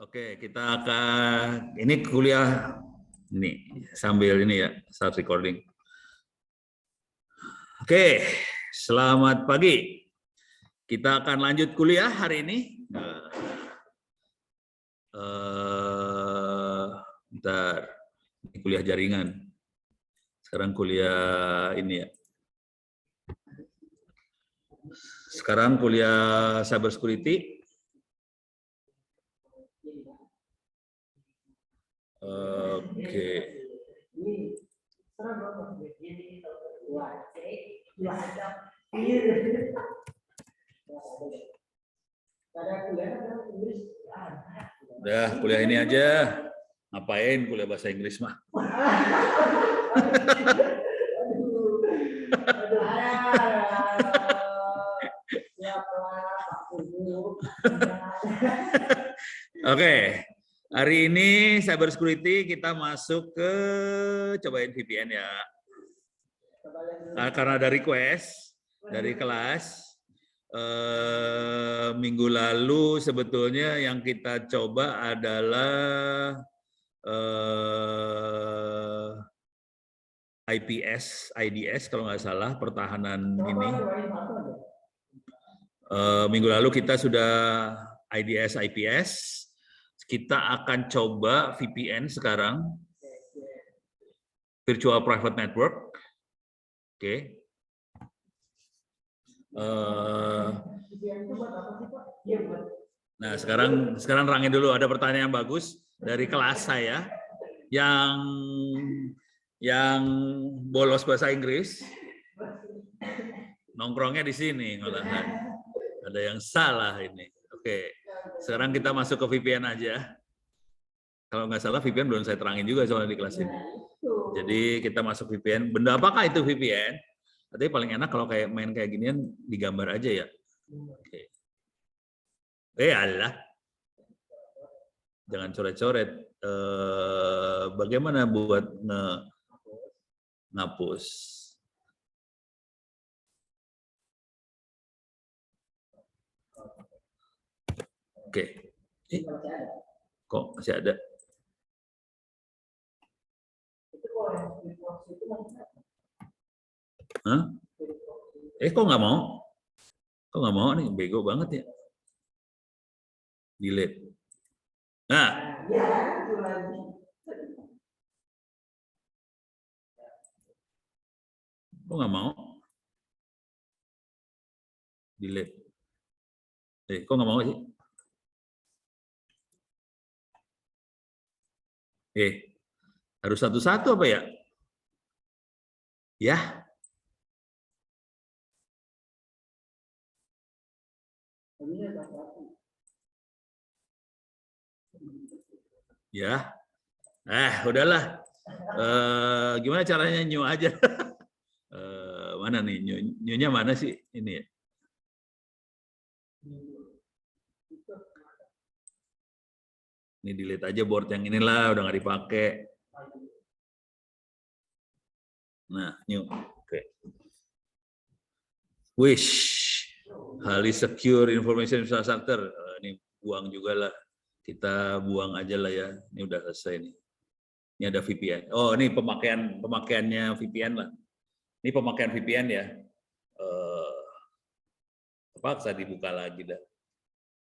Oke, kita akan ini kuliah ini sambil ini ya, start recording. Oke, selamat pagi. Kita akan lanjut kuliah hari ini. Bentar, ini kuliah jaringan. Sekarang kuliah ini ya. Sekarang kuliah cyber security. Oke. Udah kuliah ini aja. Ngapain kuliah bahasa Inggris mah? Oke, hari ini cyber security kita masuk ke cobain VPN ya. Nah, karena ada request dari kelas minggu lalu sebetulnya yang kita coba adalah IPS, IDS kalau nggak salah pertahanan ini. Minggu lalu kita sudah IDS, IPS. Kita akan coba VPN sekarang, Virtual Private Network. Oke. Nah, sekarang rangin dulu. Ada pertanyaan yang bagus dari kelas saya yang bolos bahasa Inggris. Nongkrongnya di sini malahan. Ada yang salah ini. Oke. Sekarang kita masuk ke VPN aja. Kalau nggak salah VPN belum saya terangin juga soalnya di kelas ini. Jadi kita masuk VPN. Benda apakah itu VPN? Tapi paling enak kalau kayak main kayak ginian digambar aja ya. Oke. Alah. Jangan coret-coret. Bagaimana buat ngapus? Oke. Kok masih ada? Hah? Kok nggak mau? Kok nggak mau nih? Bego banget ya. Delete. Nah. Kok nggak mau? Delete. Kok nggak mau sih? Harus satu-satu apa ya? Ya. Ya. Udahlah. Gimana caranya new aja? Mana nih? New-nya mana sih? Ini ya. Ini delete aja board yang inilah, udah nggak dipakai. Nah, new. Oke. Wish. Highly secure information infrastructure. Ini buang juga lah. Kita buang aja lah ya. Ini udah selesai nih. Ini ada VPN. Oh, ini pemakaiannya VPN lah. Ini pemakaian VPN ya. Terpaksa dibuka lagi dah.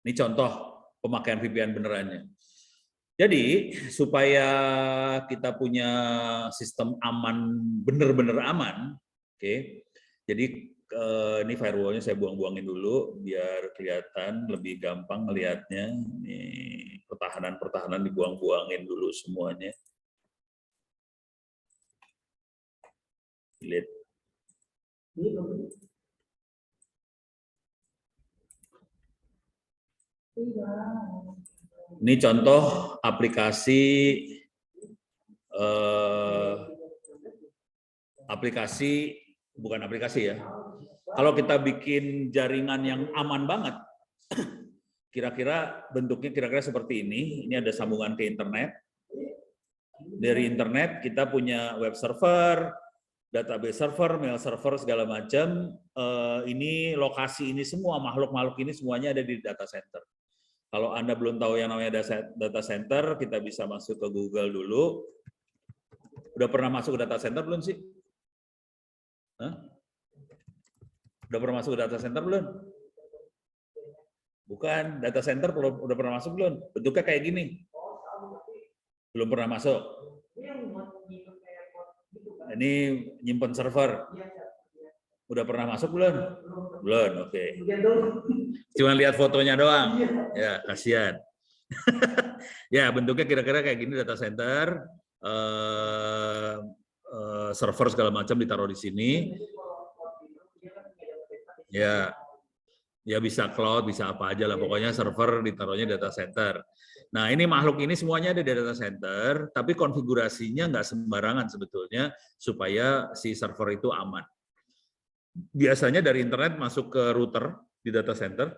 Ini contoh pemakaian VPN benerannya. Jadi supaya kita punya sistem aman, bener-bener aman, oke. Jadi ini firewall-nya saya buang-buangin dulu biar kelihatan lebih gampang ngelihatnya. Ini pertahanan dibuang-buangin dulu semuanya. Delete. Ini contoh bukan aplikasi ya. Kalau kita bikin jaringan yang aman banget, kira-kira bentuknya kira-kira seperti ini. Ini ada sambungan ke internet. Dari internet kita punya web server, database server, mail server segala macam. Ini lokasi ini semua makhluk-makhluk ini semuanya ada di data center. Kalau Anda belum tahu yang namanya data center, kita bisa masuk ke Google dulu. Udah pernah masuk ke data center belum sih? Hah? Udah pernah masuk ke data center belum? Bukan, data center udah pernah masuk belum? Bentuknya kayak gini. Belum pernah masuk. Ini nyimpen server. Udah pernah masuk belum? Belum, oke. Cuma lihat fotonya doang. Ya, kasihan. Ya, bentuknya kira-kira kayak gini data center. Server segala macam ditaruh di sini. Ya, bisa cloud, bisa apa aja lah. Pokoknya server ditaruhnya data center. Nah, ini makhluk ini semuanya ada di data center, tapi konfigurasinya nggak sembarangan sebetulnya supaya si server itu aman. Biasanya dari internet masuk ke router di data center,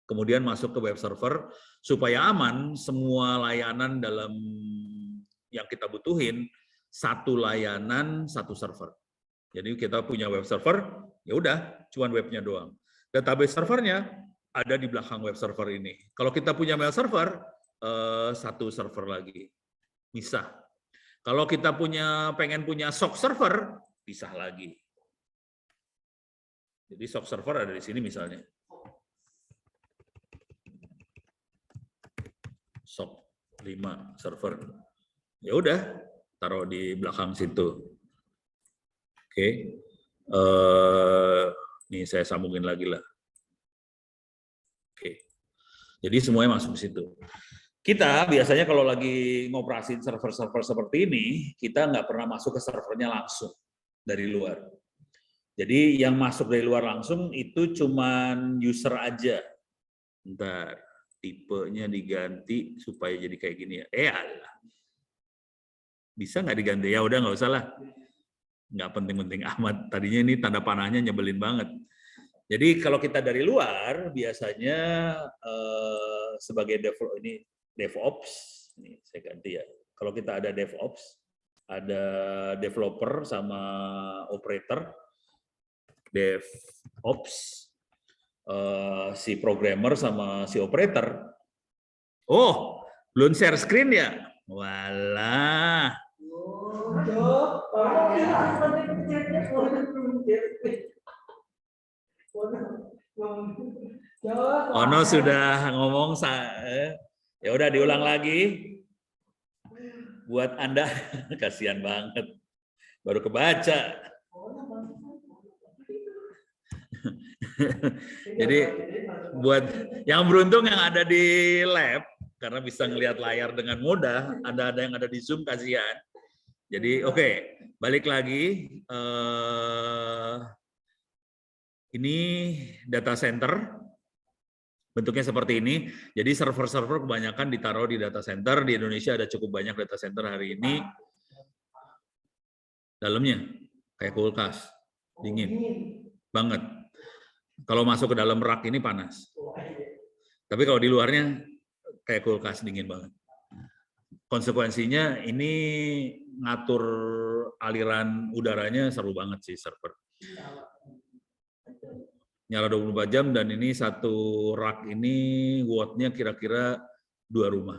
kemudian masuk ke web server, supaya aman semua layanan dalam yang kita butuhin, satu layanan, satu server. Jadi kita punya web server, ya udah, cuman webnya doang. Database servernya ada di belakang web server ini. Kalau kita punya mail server, satu server lagi, misah. Kalau kita pengen punya SOC server, pisah lagi. Jadi SOC server ada di sini misalnya. SOC 5 server. Ya udah, taruh di belakang situ. Oke. Nih saya sambungin lagi lah. Oke. Jadi semuanya masuk ke situ. Kita biasanya kalau lagi ngoperasin server-server seperti ini, kita nggak pernah masuk ke servernya langsung dari luar. Jadi yang masuk dari luar langsung itu cuman user aja. Bentar, tipenya diganti supaya jadi kayak gini ya. Alah. Bisa nggak diganti? Ya udah nggak usah lah. Nggak penting-penting amat. Tadinya ini tanda panahnya nyebelin banget. Jadi kalau kita dari luar biasanya sebagai DevOps, ini saya ganti ya. Kalau kita ada DevOps, ada developer sama operator. DevOps, si programmer sama si operator. Oh, belum share screen ya? Walah. Ono sudah ngomong, ya udah diulang lagi. Buat Anda, kasihan banget. Baru kebaca. Jadi buat yang beruntung yang ada di lab, karena bisa ngelihat layar dengan mudah, ada yang ada di Zoom, kasihan. Jadi oke, balik lagi. Ini data center. Bentuknya seperti ini. Jadi server-server kebanyakan ditaruh di data center. Di Indonesia ada cukup banyak data center hari ini. Dalamnya kayak kulkas, dingin banget. Kalau masuk ke dalam rak ini panas. Tapi kalau di luarnya kayak kulkas, dingin banget. Konsekuensinya ini ngatur aliran udaranya seru banget sih server. Nyala 24 jam dan ini satu rak ini watt-nya kira-kira 2 rumah.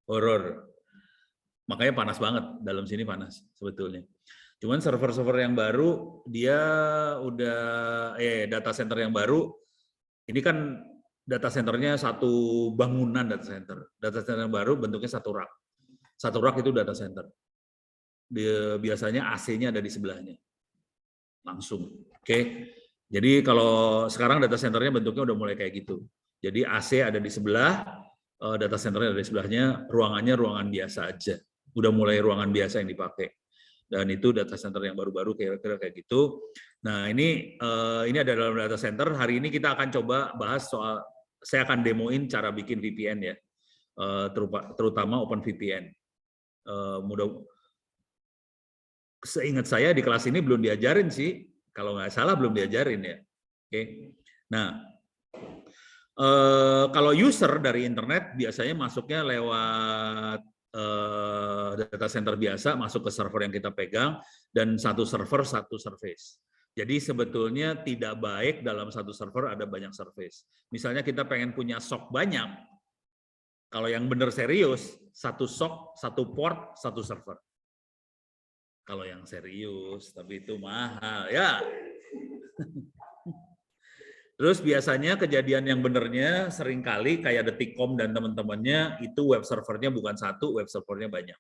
Horor. Makanya panas banget, dalam sini panas sebetulnya. Cuman server-server yang baru, dia udah, data center yang baru, ini kan data centernya satu bangunan data center. Data center yang baru bentuknya satu rak. Satu rak itu data center. Dia, biasanya AC-nya ada di sebelahnya. Langsung. Oke. Jadi kalau sekarang data centernya bentuknya udah mulai kayak gitu. Jadi AC ada di sebelah, data centernya ada di sebelahnya, ruangannya ruangan biasa aja. Udah mulai ruangan biasa yang dipakai. Dan itu data center yang baru-baru kira-kira kayak gitu. Nah ini ada dalam data center. Hari ini kita akan coba bahas soal, saya akan demoin cara bikin VPN ya, terutama OpenVPN. Seingat saya di kelas ini belum diajarin sih. Kalau nggak salah belum diajarin ya. Oke. Nah, kalau user dari internet biasanya masuknya lewat data center biasa masuk ke server yang kita pegang, dan satu server satu service. Jadi sebetulnya tidak baik dalam satu server ada banyak service. Misalnya kita pengen punya SOC banyak, kalau yang benar serius, satu SOC, satu port, satu server. Kalau yang serius, tapi itu mahal ya. Terus biasanya kejadian yang benernya seringkali kayak Detikcom dan teman-temannya itu web servernya bukan satu, web servernya banyak.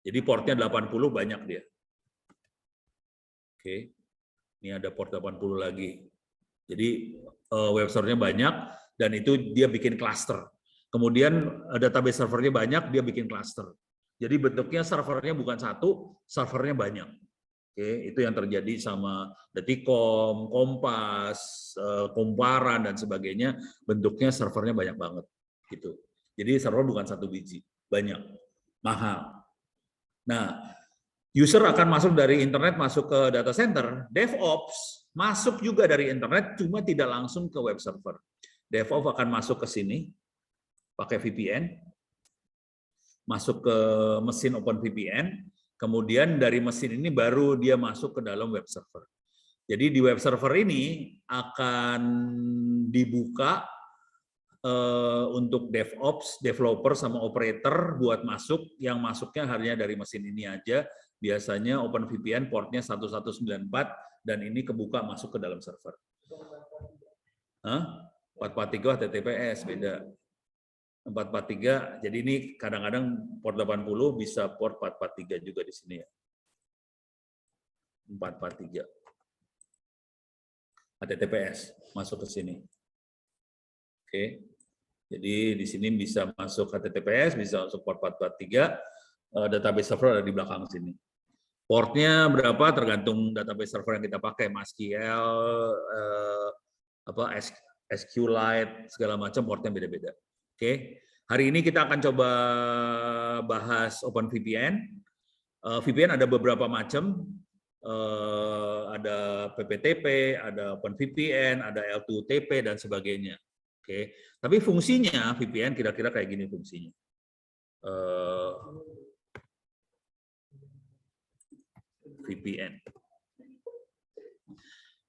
Jadi portnya 80 banyak dia. Oke, ini ada port 80 lagi. Jadi web servernya banyak dan itu dia bikin cluster. Kemudian database servernya banyak, dia bikin cluster. Jadi bentuknya servernya bukan satu, servernya banyak. Oke, itu yang terjadi sama Detikcom, Kompas, Komparan dan sebagainya, bentuknya servernya banyak banget gitu. Jadi server bukan satu biji, banyak, mahal. Nah, user akan masuk dari internet masuk ke data center, DevOps masuk juga dari internet, cuma tidak langsung ke web server. DevOps akan masuk ke sini pakai VPN, masuk ke mesin OpenVPN. Kemudian dari mesin ini baru dia masuk ke dalam web server. Jadi di web server ini akan dibuka untuk DevOps, developer sama operator buat masuk. Yang masuknya hanya dari mesin ini aja. Biasanya OpenVPN portnya 1194 dan ini kebuka masuk ke dalam server. 443 HTTPS beda. 443, jadi ini kadang-kadang port 80 bisa port 443 juga di sini ya. 443. HTTPS masuk ke sini. Oke. Jadi di sini bisa masuk HTTPS, bisa masuk port 443, database server ada di belakang sini. Portnya berapa tergantung database server yang kita pakai, MySQL, SQLite, segala macam portnya beda-beda. Oke, hari ini kita akan coba bahas OpenVPN. VPN ada beberapa macam, ada PPTP, ada OpenVPN, ada L2TP dan sebagainya. Oke, tapi fungsinya VPN kira-kira kayak gini fungsinya. VPN.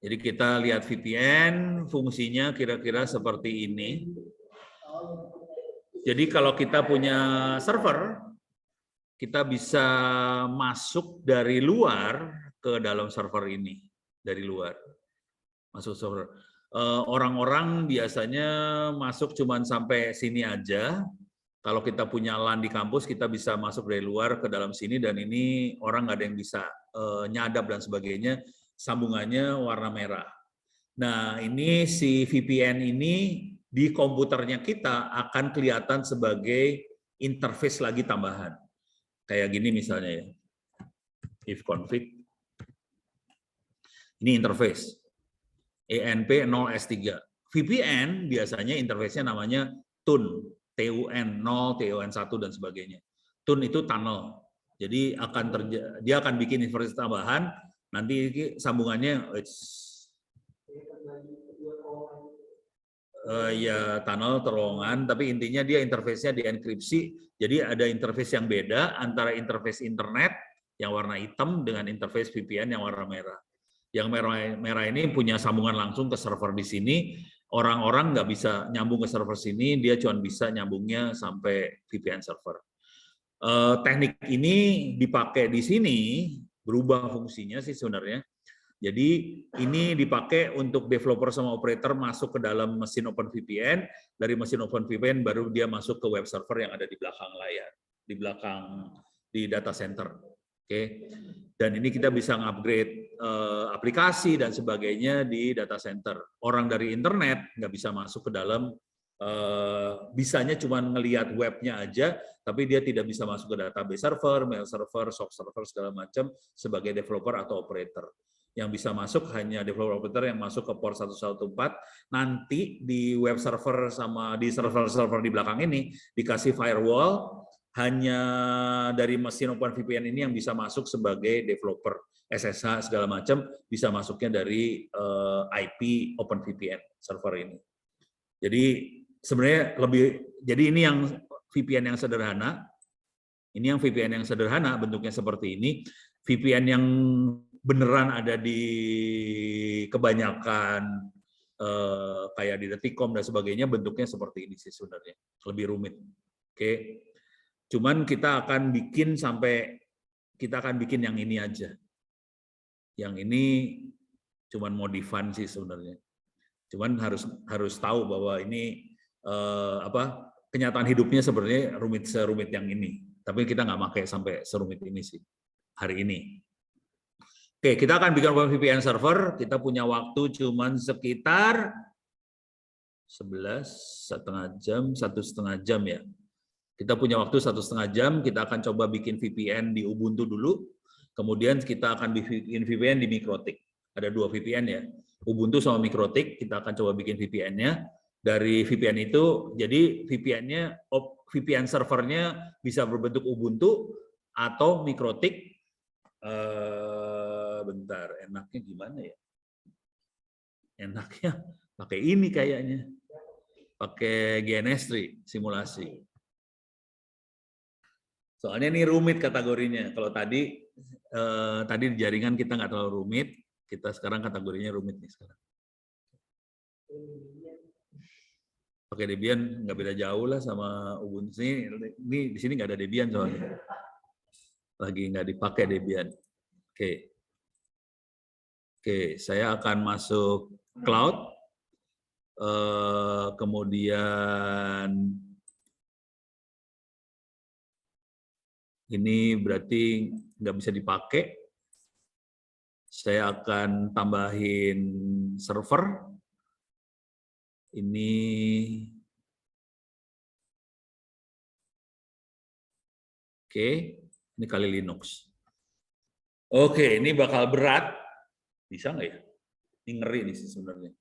Jadi kita lihat VPN, fungsinya kira-kira seperti ini. Jadi kalau kita punya server, kita bisa masuk dari luar ke dalam server ini, dari luar. Masuk server. Orang-orang biasanya masuk cuma sampai sini aja. Kalau kita punya LAN di kampus, kita bisa masuk dari luar ke dalam sini, dan ini orang nggak ada yang bisa nyadap dan sebagainya, sambungannya warna merah. Nah, ini si VPN ini di komputernya kita akan kelihatan sebagai interface lagi tambahan. Kayak gini misalnya ya. If config. Ini interface. ENP0S3. VPN biasanya interface-nya namanya TUN. TUN 0, TUN 1 dan sebagainya. TUN itu tunnel. Jadi dia akan bikin interface tambahan, nanti sambungannya ya tunnel, terowongan, tapi intinya dia interface-nya dienkripsi. Jadi ada interface yang beda antara interface internet yang warna hitam dengan interface VPN yang warna merah. Yang merah ini punya sambungan langsung ke server di sini. Orang-orang nggak bisa nyambung ke server sini, dia cuma bisa nyambungnya sampai VPN server. Teknik ini dipakai di sini, berubah fungsinya sih sebenarnya. Jadi ini dipakai untuk developer sama operator masuk ke dalam mesin OpenVPN, dari mesin OpenVPN baru dia masuk ke web server yang ada di belakang layar, di belakang di data center. Oke. Dan ini kita bisa upgrade aplikasi dan sebagainya di data center. Orang dari internet nggak bisa masuk ke dalam, bisanya cuma ngelihat webnya aja, tapi dia tidak bisa masuk ke database server, mail server, SOC server segala macam sebagai developer atau operator. Yang bisa masuk hanya developer operator yang masuk ke port 114. Nanti di web server sama di server-server di belakang ini dikasih firewall, hanya dari mesin OpenVPN ini yang bisa masuk sebagai developer. SSH segala macam bisa masuknya dari IP OpenVPN server ini. Jadi sebenarnya jadi ini yang VPN yang sederhana. Ini yang VPN yang sederhana, bentuknya seperti ini. VPN yang beneran ada di kebanyakan kayak di Deticom dan sebagainya, bentuknya seperti ini sih sebenarnya, lebih rumit. Oke, cuman kita akan bikin yang ini aja. Yang ini cuman modifan sih sebenarnya. Cuman harus tahu bahwa ini kenyataan hidupnya sebenarnya serumit yang ini. Tapi kita nggak pakai sampai serumit ini sih hari ini. Oke, kita akan bikin VPN server. Kita punya waktu cuman sekitar 1,5 jam ya. Kita punya waktu 1,5 jam. Kita akan coba bikin VPN di Ubuntu dulu. Kemudian kita akan bikin VPN di Mikrotik. Ada 2 VPN ya. Ubuntu sama Mikrotik. Kita akan coba bikin VPN-nya. Dari VPN itu, jadi VPN servernya bisa berbentuk Ubuntu atau Mikrotik. Bentar, enaknya gimana ya? Enaknya pakai ini kayaknya. Pakai GNS3 simulasi. Soalnya ini rumit kategorinya. Kalau tadi di jaringan kita nggak terlalu rumit, kita sekarang kategorinya rumit nih sekarang. Pakai Debian nggak beda jauh lah sama Ubuntu. Ini di sini nggak ada Debian soalnya. Lagi nggak dipakai Debian. Oke, saya akan masuk cloud. Kemudian ini berarti nggak bisa dipakai. Saya akan tambahin server. Ini ini kali Linux. Oke, ini bakal berat. Bisa nggak ya? Ini ngeri nih sebenarnya.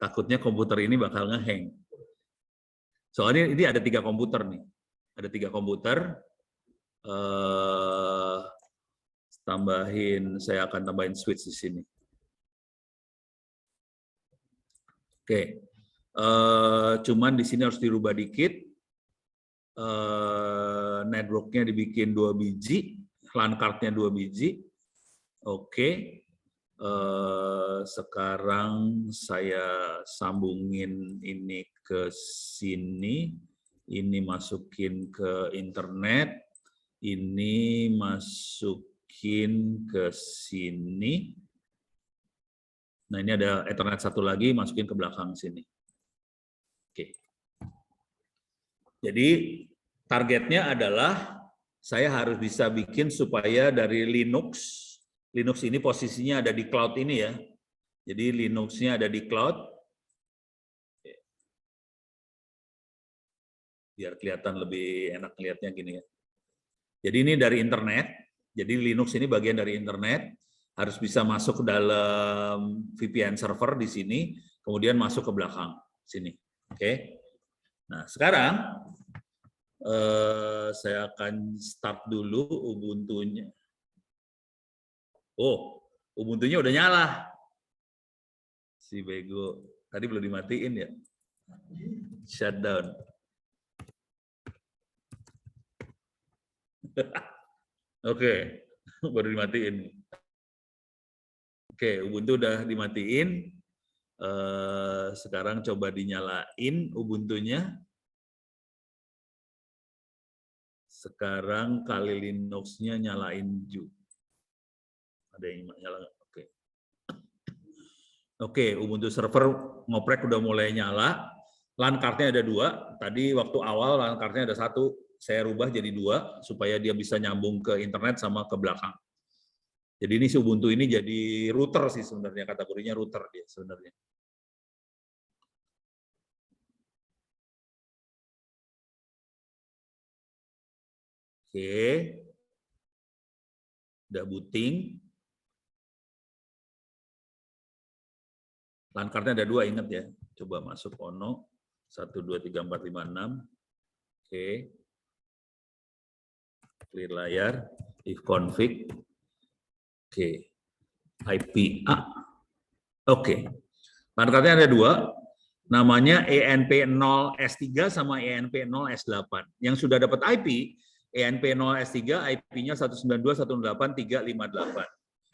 Takutnya komputer ini bakal ngehang. Soalnya ini ada 3 komputer nih. Ada 3 komputer. Saya akan tambahin switch di sini. Oke. Cuman di sini harus dirubah dikit. Networknya dibikin 2 biji. LAN card-nya 2 biji. Oke. Sekarang saya sambungin ini ke sini, ini masukin ke internet, ini masukin ke sini. Nah, ini ada Ethernet satu lagi, masukin ke belakang sini. Oke. Jadi targetnya adalah saya harus bisa bikin supaya dari Linux ini posisinya ada di cloud ini ya. Jadi Linux-nya ada di cloud. Biar kelihatan lebih enak lihatnya gini ya. Jadi ini dari internet. Jadi Linux ini bagian dari internet. Harus bisa masuk ke dalam VPN server di sini. Kemudian masuk ke belakang sini. Oke. Nah sekarang saya akan start dulu Ubuntu-nya. Oh, Ubuntu-nya udah nyala. Si bego. Tadi belum dimatiin ya. Shutdown. Oke, baru dimatiin. Oke, Ubuntu udah dimatiin. Sekarang coba dinyalain Ubuntu-nya. Sekarang kali Linux-nya nyalain juga. Ada yang nyala nggak? Oke, Ubuntu server ngoprek udah mulai nyala. LAN card-nya ada 2. Tadi waktu awal LAN card-nya ada 1. Saya rubah jadi 2 supaya dia bisa nyambung ke internet sama ke belakang. Jadi ini si Ubuntu ini jadi router sih sebenarnya, kategorinya router dia sebenarnya. Oke. Udah booting. LAN card-nya ada 2, ingat ya. Coba masuk Ono. 1, 2, 3, 4, 5, 6. Oke. Clear layar. If config. Oke. IP A. Oke. LAN card-nya ada 2. Namanya ENP0S3 sama ENP0S8. Yang sudah dapat IP, ENP0S3 IP-nya 192.168.358.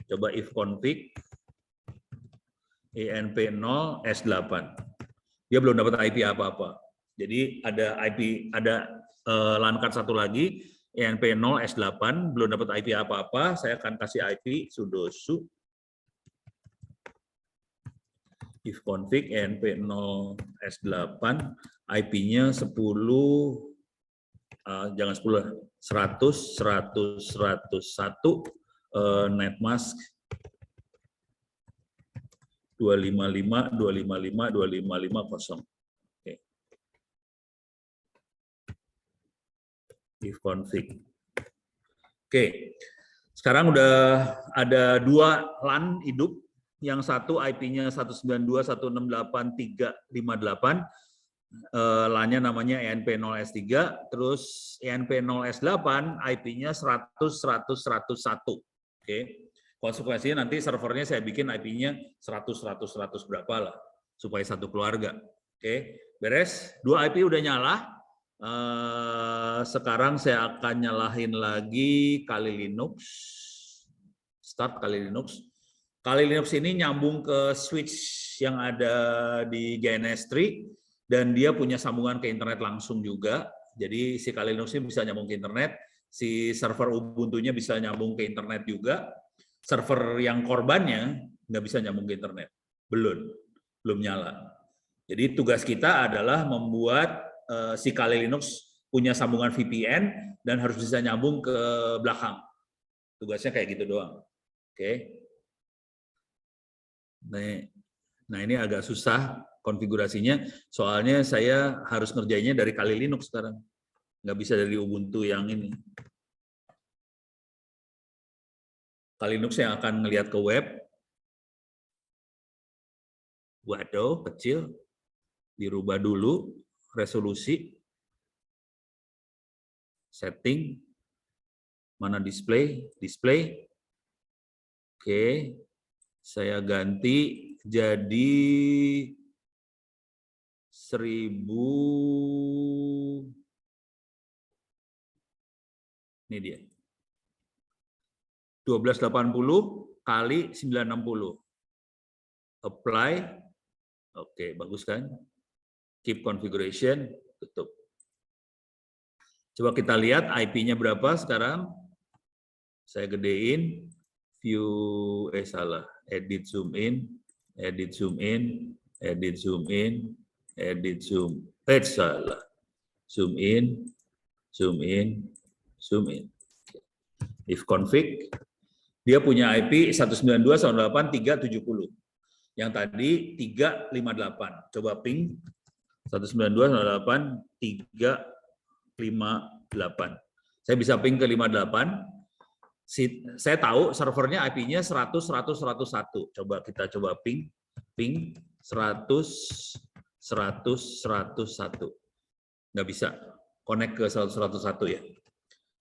Coba if config ENP0S8. Dia belum dapat IP apa-apa. Jadi ada LAN card satu lagi, ENP0S8, belum dapat IP apa-apa. Saya akan kasih IP sudo su if config ENP0S8, IP-nya 10, jangan 10, 100, 101, netmask 255.255.255.0. Oke. If config. Oke. Sekarang udah ada 2 LAN hidup. Yang satu IP-nya 192.168.358, LAN-nya namanya ENP0S3, terus ENP0S8 IP-nya 100.100.101. Oke. Konsekuensinya nanti servernya saya bikin IP-nya 100.100.100 berapa lah, supaya satu keluarga. Oke, beres. 2 IP udah nyala. Sekarang saya akan nyalahin lagi Kali Linux. Start Kali Linux. Kali Linux ini nyambung ke switch yang ada di GNS3 dan dia punya sambungan ke internet langsung juga. Jadi si Kali Linux ini bisa nyambung ke internet, si server Ubuntu-nya bisa nyambung ke internet juga. Server yang korbannya nggak bisa nyambung ke internet, belum nyala. Jadi tugas kita adalah membuat si Kali Linux punya sambungan VPN dan harus bisa nyambung ke belakang. Tugasnya kayak gitu doang. Oke. Nah ini agak susah konfigurasinya, soalnya saya harus ngerjainnya dari Kali Linux sekarang, nggak bisa dari Ubuntu yang ini. Kali Linux yang akan ngelihat ke web. Waduh, kecil. Dirubah dulu resolusi. Setting. Mana display? Display. Oke. Saya ganti jadi 1000. Ini dia. 1280 kali 960. Apply. Oke, bagus kan? Keep configuration, tutup. Coba kita lihat IP-nya berapa sekarang. Saya gedein. View, salah. Edit zoom in, edit zoom in, edit zoom in, edit zoom. Salah. Zoom in, zoom in, zoom in. If config, dia punya IP 192.168.370. Yang tadi 358. Coba ping 192.168.358. Saya bisa ping ke 58. Saya tahu servernya IP-nya 100, 100, 101. Coba kita coba ping 100, 100, 101. Nggak bisa connect ke 100, 101 ya.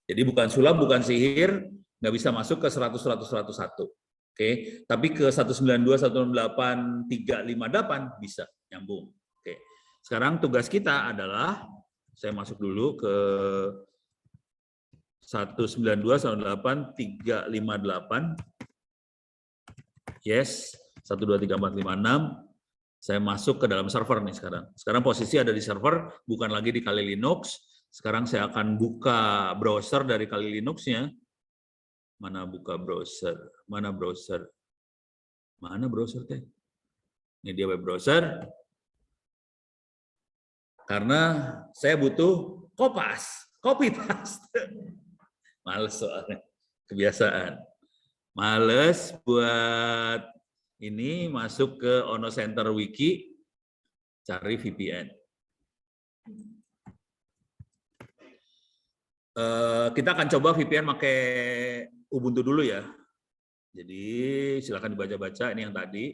Jadi bukan sulap, bukan sihir, nggak bisa masuk ke 100, 100, 101. Oke, tapi ke 192.168.358 bisa nyambung. Oke. Sekarang tugas kita adalah, saya masuk dulu ke 192.168.358. Yes, 123.456. Saya masuk ke dalam server nih sekarang. Sekarang posisi ada di server, bukan lagi di Kali Linux. Sekarang saya akan buka browser dari Kali Linux-nya. Mana buka browser? Mana browser? Mana browser teh? Ini dia web browser. Karena saya butuh copy paste. Males soalnya, kebiasaan. Males buat ini masuk ke Ono Center Wiki, cari VPN. Kita akan coba VPN pakai Ubuntu dulu ya. Jadi silakan dibaca-baca ini yang tadi.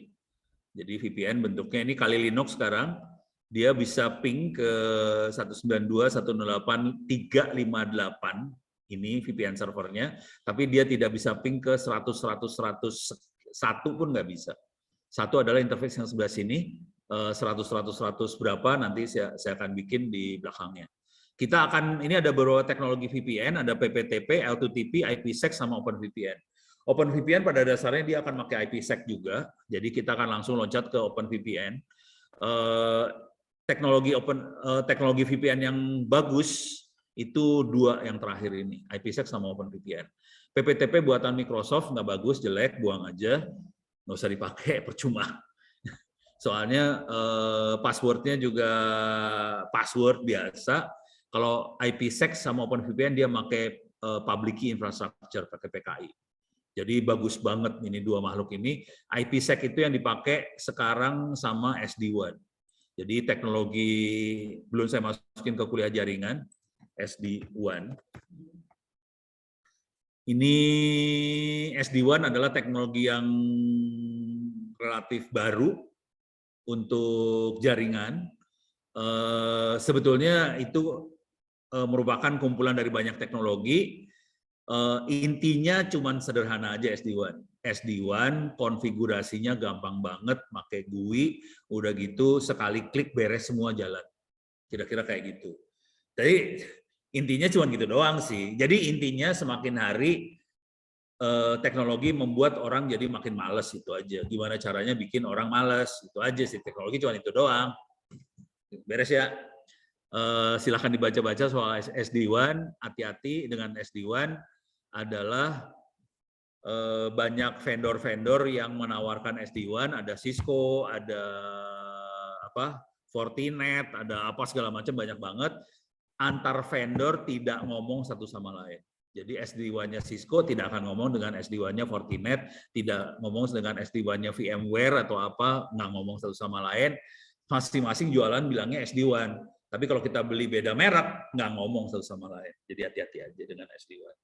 Jadi VPN bentuknya ini Kali Linux sekarang. Dia bisa ping ke 192.168.358. Ini VPN servernya, tapi dia tidak bisa ping ke 100, 100, 101 pun nggak bisa. Satu adalah interface yang sebelah sini, 100, 100, 100 berapa, nanti saya akan bikin di belakangnya. kita akan, ini ada beberapa teknologi VPN, ada PPTP, L2TP, IPsec, sama OpenVPN. OpenVPN pada dasarnya dia akan pakai IPsec juga, jadi kita akan langsung loncat ke OpenVPN. Teknologi VPN yang bagus itu dua yang terakhir ini, IPsec sama OpenVPN. PPTP buatan Microsoft nggak bagus, jelek, buang aja, nggak usah dipakai, percuma. Soalnya passwordnya juga password biasa. Kalau IPsec sama OpenVPN dia pakai public key infrastructure, pakai PKI. Jadi bagus banget ini dua makhluk ini. IPsec itu yang dipakai sekarang sama SD-WAN. Jadi teknologi, belum saya masukin ke kuliah jaringan, SD-WAN. Ini SD-WAN adalah teknologi yang relatif baru untuk jaringan. Sebetulnya itu merupakan kumpulan dari banyak teknologi. Intinya cuma sederhana aja SD-WAN. SD-WAN konfigurasinya gampang banget, pakai GUI, udah gitu sekali klik beres semua jalan. Kira-kira kayak gitu. Jadi intinya cuma gitu doang sih. Jadi intinya semakin hari teknologi membuat orang jadi makin males, itu aja. Gimana caranya bikin orang males, itu aja sih. Teknologi cuma itu doang. Beres ya. Silahkan dibaca-baca soal SD-WAN. Hati-hati dengan SD-WAN adalah banyak vendor-vendor yang menawarkan SD-WAN. Ada Cisco, ada Fortinet, ada apa segala macam, banyak banget. Antar vendor tidak ngomong satu sama lain. Jadi SD-WAN-nya Cisco tidak akan ngomong dengan SD-WAN-nya Fortinet, tidak ngomong dengan SD-WAN-nya VMware atau apa, nggak ngomong satu sama lain. Masing-masing jualan bilangnya SD-WAN. Tapi kalau kita beli beda merek, nggak ngomong satu sama lain. Jadi hati-hati aja dengan SD-WAN.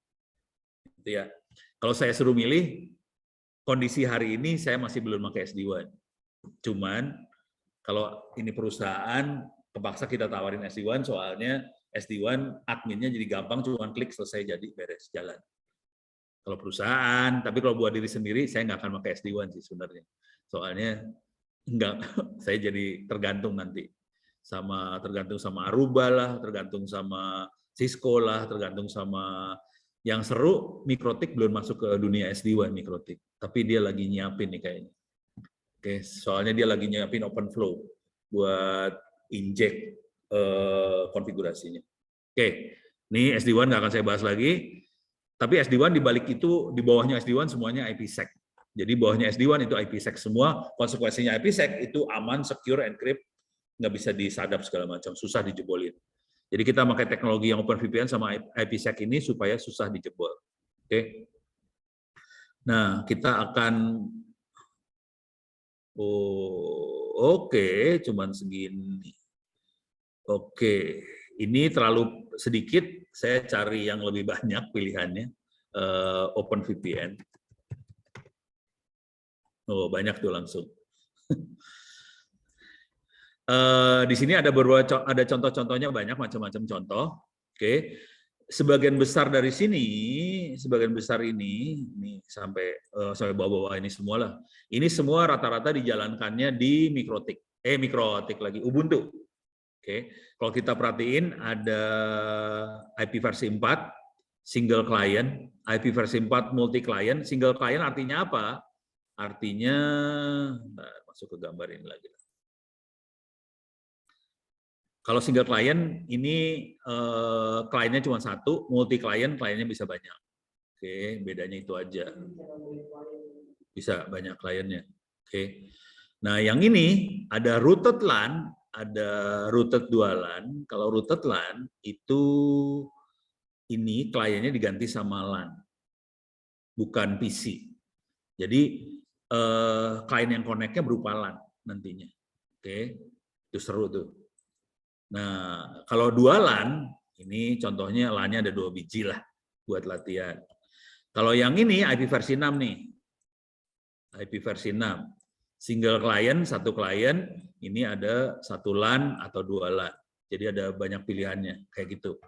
Itu ya. Kalau saya suruh milih, kondisi hari ini saya masih belum pakai SD-WAN. Cuman kalau ini perusahaan, kepaksa kita tawarin SD-WAN, soalnya SD-WAN adminnya jadi gampang, cuma klik selesai jadi beres jalan. Kalau perusahaan, tapi kalau buat diri sendiri, saya nggak akan pakai SD-WAN sih sebenarnya. Soalnya enggak, saya jadi tergantung nanti. Tergantung sama Aruba lah, tergantung sama Cisco lah, tergantung sama yang seru. Mikrotik belum masuk ke dunia SD-WAN Mikrotik, tapi dia lagi nyiapin nih kayaknya. Oke, soalnya dia lagi nyiapin OpenFlow buat inject konfigurasinya. Oke, ini SD-WAN nggak akan saya bahas lagi, tapi SD-WAN di balik itu, di bawahnya SD-WAN semuanya IPsec. Jadi bawahnya SD-WAN itu IPsec semua, konsekuensinya IPsec itu aman, secure, encrypt, nggak bisa disadap segala macam, susah dijebolin. Jadi kita pakai teknologi yang OpenVPN sama IPsec ini supaya susah dijebol. Oke. Nah, kita akan oke, cuman segini. Oke, ini terlalu sedikit, saya cari yang lebih banyak pilihannya. OpenVPN. Oh, banyak tuh langsung. Di sini ada contoh-contohnya, banyak macam-macam contoh. Oke, sebagian besar dari sini, sebagian besar ini sampai bawah-bawah ini semua lah. Ini semua rata-rata dijalankannya di Mikrotik lagi, Ubuntu. Oke, kalau kita perhatiin ada IP versi 4, single client, IP versi 4 multi client. Single client artinya apa? Artinya, masuk ke gambar ini lagi. Kalau single client ini kliennya cuma satu, multi client kliennya bisa banyak. Oke, bedanya itu aja. Bisa banyak kliennya. Oke. Nah, yang ini ada routed LAN, ada routed dual LAN. Kalau routed LAN itu ini kliennya diganti sama LAN, bukan PC. Jadi klien yang connect-nya berupa LAN nantinya. Oke, itu seru tuh. Nah, kalau dual LAN, ini contohnya LAN-nya ada 2 biji lah buat latihan. Kalau yang ini IP versi 6 nih. IP versi 6. Single client, satu klien, ini ada satu LAN atau 2 LAN. Jadi ada banyak pilihannya, kayak gitu.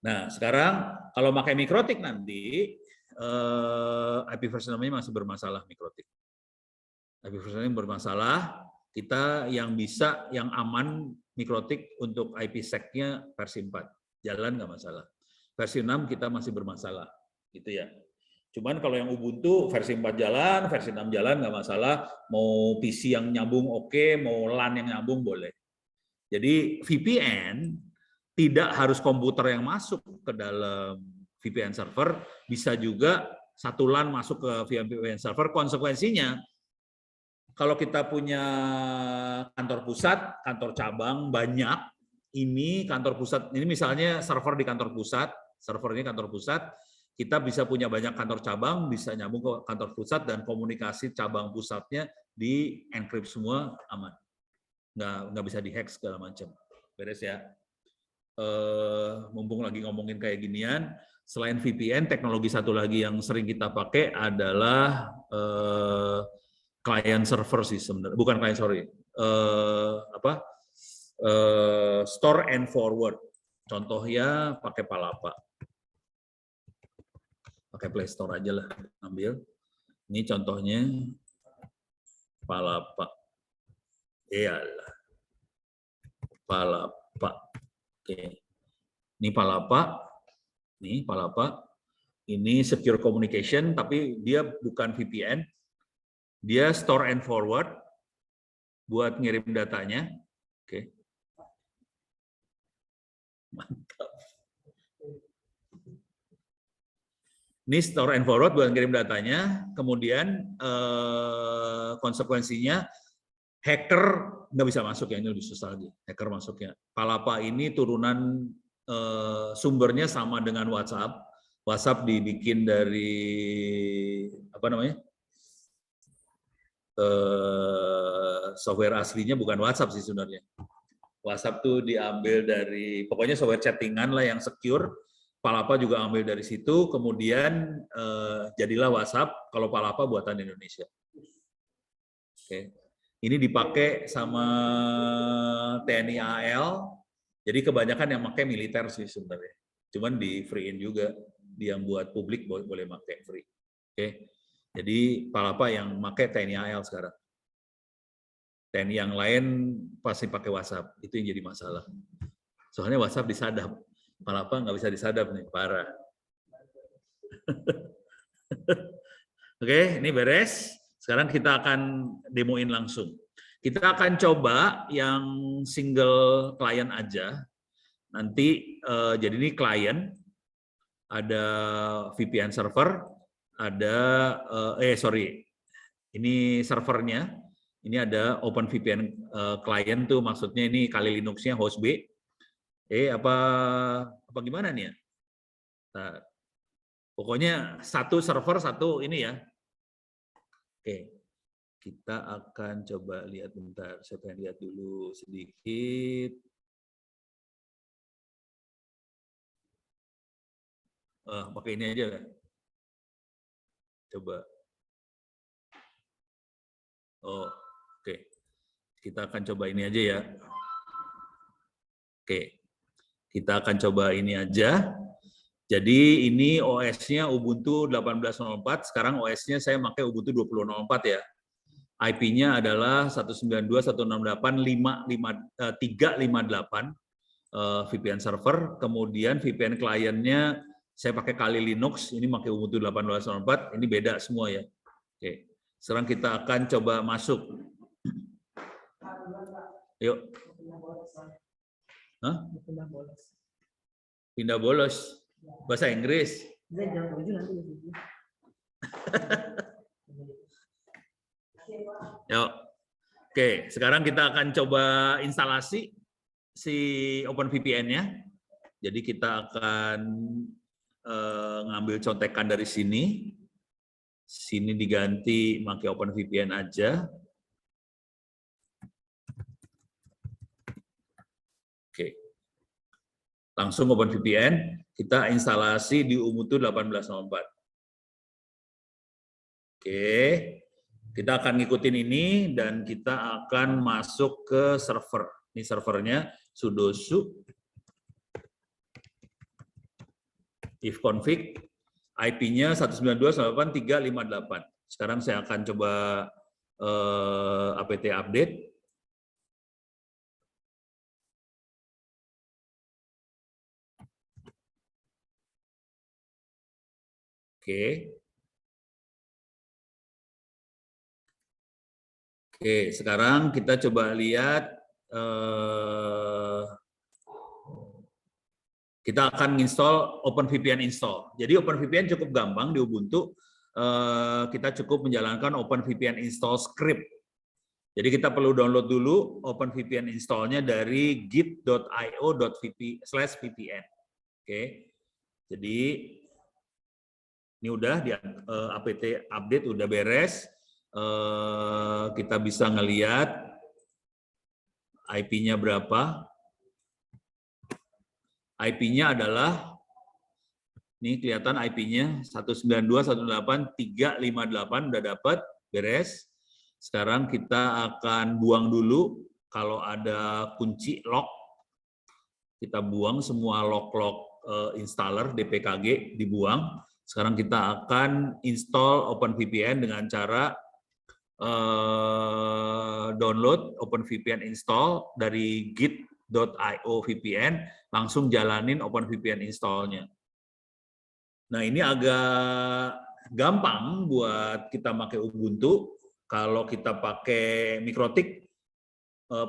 Nah, sekarang kalau pakai Mikrotik nanti, IP versi 6-nya masih bermasalah Mikrotik. IP versi 6 bermasalah, kita yang bisa, yang aman Mikrotik untuk IPsec-nya versi 4. jalan nggak masalah. Versi 6 kita masih bermasalah, gitu ya. Cuman kalau yang Ubuntu versi 4 jalan, versi 6 jalan nggak masalah, mau PC yang nyambung oke, mau LAN yang nyambung boleh. Jadi VPN tidak harus komputer yang masuk ke dalam VPN server, bisa juga satu LAN masuk ke VPN server. Konsekuensinya, kalau kita punya kantor pusat, kantor cabang banyak, ini kantor pusat, ini misalnya server di kantor pusat, servernya kantor pusat, kita bisa punya banyak kantor cabang, bisa nyambung ke kantor pusat, dan komunikasi cabang pusatnya di encrypt semua aman. Nggak bisa dihack segala macam. Beres ya. Mumpung lagi ngomongin kayak ginian, selain VPN, teknologi satu lagi yang sering kita pakai adalah client server sih sebenarnya. Bukan client, sorry. Store and forward. Contohnya pakai Palapa. Pakai Play Store aja lah, ambil. Ini contohnya Palapa. Iyalah. Palapa. Oke. Ini Palapa. Nih, Palapa. Ini secure communication, tapi dia bukan VPN. Dia store and forward buat ngirim datanya. Oke. Mantap. Ini store and forward buat ngirim datanya, kemudian konsekuensinya hacker nggak bisa masuk, ya ini lebih susah lagi, hacker masuknya. Palapa ini turunan sumbernya sama dengan WhatsApp. WhatsApp dibikin dari apa namanya? Software aslinya bukan WhatsApp sih sebenarnya. WhatsApp tuh diambil dari pokoknya software chattingan lah yang secure. Palapa juga ambil dari situ, kemudian jadilah WhatsApp. Kalau Palapa buatan Indonesia. Oke. Ini dipakai sama TNI AL. Jadi kebanyakan yang pakai militer sih sebenarnya. Cuman di free-in juga. Dia yang buat publik boleh pakai free. Oke. Jadi Palapa yang pakai TNI AL sekarang. TNI yang lain pasti pakai WhatsApp. Itu yang jadi masalah. Soalnya WhatsApp disadap. Palapa nggak bisa disadap nih, parah. Oke, ini beres. Sekarang kita akan demoin langsung. Kita akan coba yang single client aja. Nanti jadi ini client, ada VPN server, ada ini servernya. Ini ada OpenVPN client tuh, maksudnya ini kali Linux-nya host B. Apa gimana nih ya? Nah, pokoknya satu server, satu ini ya. Oke, kita akan coba lihat bentar. Saya pengen lihat dulu sedikit. Pakai ini aja kan? Coba. Oh, oke. Kita akan coba ini aja ya. Oke. Kita akan coba ini aja. Jadi ini OS-nya Ubuntu 18.04, sekarang OS-nya saya pakai Ubuntu 20.04 ya. IP-nya adalah 192.168.358 VPN server, kemudian VPN kliennya saya pakai Kali Linux, ini pakai Ubuntu 18.04, ini beda semua ya. Oke. Sekarang kita akan coba masuk. Yuk. Hah? Pindah bolos. Bahasa Inggris. Yuk. Oke, sekarang kita akan coba instalasi si OpenVPN-nya. Jadi kita akan ngambil contekan dari sini. Sini diganti pakai OpenVPN aja. Oke. Langsung OpenVPN, kita instalasi di Ubuntu 18.04. Oke, kita akan ngikutin ini dan kita akan masuk ke server. Ini servernya sudo su ifconfig, IP-nya 192.168.358. Sekarang saya akan coba apt update. Oke, sekarang kita coba lihat, kita akan install OpenVPN install. Jadi OpenVPN cukup gampang di Ubuntu, kita cukup menjalankan OpenVPN install script. Jadi kita perlu download dulu OpenVPN install-nya dari git.io/vpn. Oke, jadi ini udah di apt update udah beres. Kita bisa ngelihat IP-nya berapa. IP-nya adalah, ini kelihatan IP-nya 192.168.358 udah dapat, beres. Sekarang kita akan buang dulu kalau ada kunci lock. Kita buang semua lock-lock installer DPKG, dibuang. Sekarang kita akan install OpenVPN dengan cara download OpenVPN install dari git.io VPN, langsung jalanin OpenVPN install-nya. Nah, ini agak gampang buat kita pakai Ubuntu. Kalau kita pakai Mikrotik,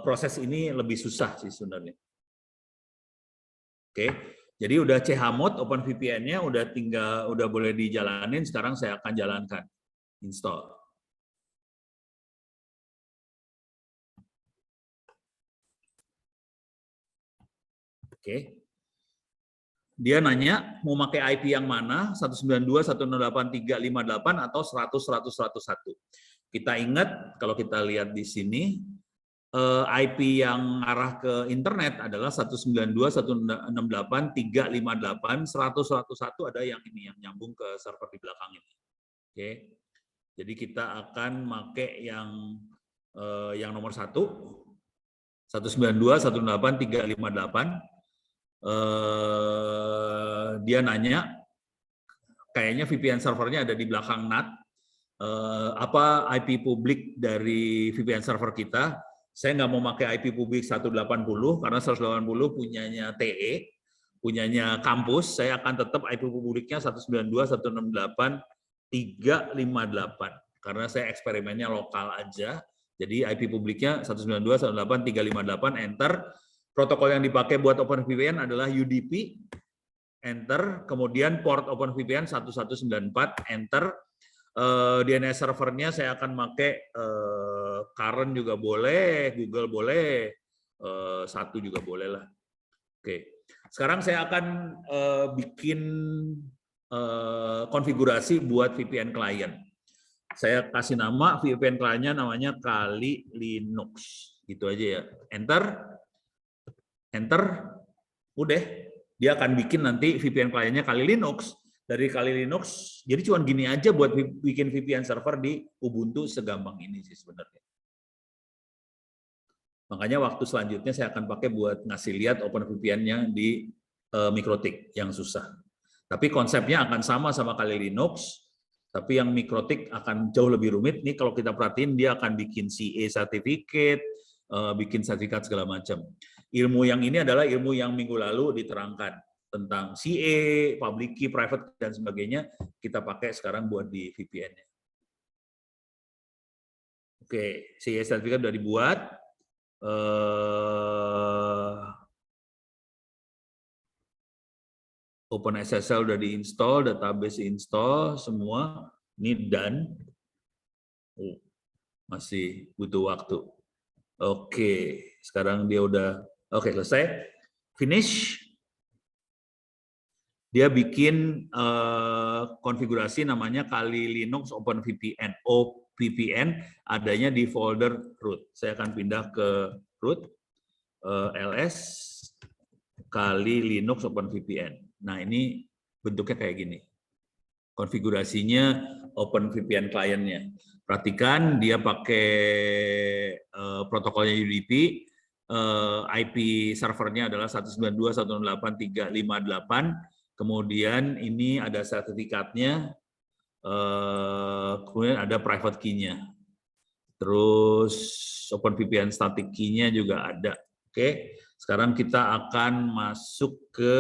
proses ini lebih susah sih sebenarnya. Oke, jadi udah chmod OpenVPN-nya udah boleh dijalanin. Sekarang saya akan jalankan install. Oke. Dia nanya mau pakai IP yang mana, 192.168.358 atau 100.100.101. Kita ingat kalau kita lihat di sini, IP yang arah ke internet adalah 192.168.358, 100.101 ada yang ini yang nyambung ke server di belakang ini. Oke. Jadi kita akan pakai yang nomor 1, 192.168.358. Dia nanya, kayaknya VPN servernya ada di belakang NAT. Apa IP publik dari VPN server kita? Saya nggak mau pakai IP publik 180 karena 180 punyanya TE, punyanya kampus. Saya akan tetap IP publiknya 192.168.358 karena saya eksperimennya lokal aja. Jadi IP publiknya 192.168.358, enter. Protokol yang dipakai buat OpenVPN adalah UDP, enter. Kemudian port OpenVPN 1194, enter. DNS servernya saya akan pakai current juga boleh, Google boleh, satu juga boleh lah. Oke, sekarang saya akan bikin konfigurasi buat VPN client. Saya kasih nama VPN client-nya namanya Kali Linux, gitu aja ya. Enter. Enter, udah, dia akan bikin nanti VPN kliennya Kali Linux. Dari Kali Linux, jadi cuma gini aja buat bikin VPN server di Ubuntu, segampang ini sih sebenarnya. Makanya waktu selanjutnya saya akan pakai buat ngasih lihat OpenVPN-nya di Mikrotik yang susah. Tapi konsepnya akan sama Kali Linux, tapi yang Mikrotik akan jauh lebih rumit. Nih kalau kita perhatiin dia akan bikin CA certificate, bikin sertifikat segala macam. Ilmu yang ini adalah ilmu yang minggu lalu diterangkan tentang CA, public key, private, dan sebagainya. Kita pakai sekarang buat di VPN-nya. Oke, CA sertifikat sudah dibuat. OpenSSL sudah diinstal, database install, semua. Ini done. Masih butuh waktu. Oke, sekarang dia udah oke, selesai. Finish. Dia bikin konfigurasi namanya Kali Linux OpenVPN. OVPN adanya di folder root. Saya akan pindah ke root, ls, Kali Linux OpenVPN. Nah, ini bentuknya kayak gini. Konfigurasinya OpenVPN client-nya. Perhatikan dia pakai protokolnya UDP, IP servernya adalah 192.168.358, kemudian ini ada sertifikatnya, kemudian ada private key-nya, terus OpenVPN static key-nya juga ada. Oke, sekarang kita akan masuk ke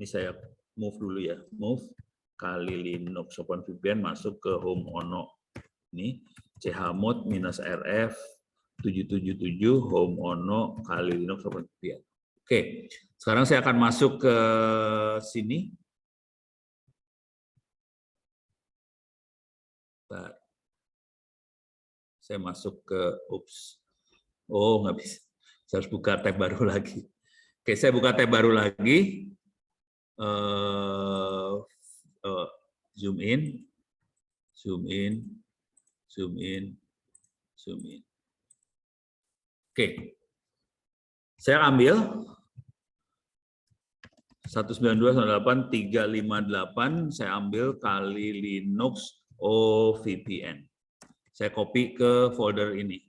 Ini saya move dulu ya, move kali Linux OpenVPN masuk ke home ono. Ini chmod -rf 777 home ono kali Linux OpenVPN. Oke, sekarang saya akan masuk ke sini. Saya masuk ke, oh nggak bisa. Saya harus buka tab baru lagi. Oke, saya buka tab baru lagi. Zoom in, zoom in, zoom in, zoom in. Oke, saya ambil 192.168.358, saya ambil kali Linux OVPN. Saya copy ke folder ini.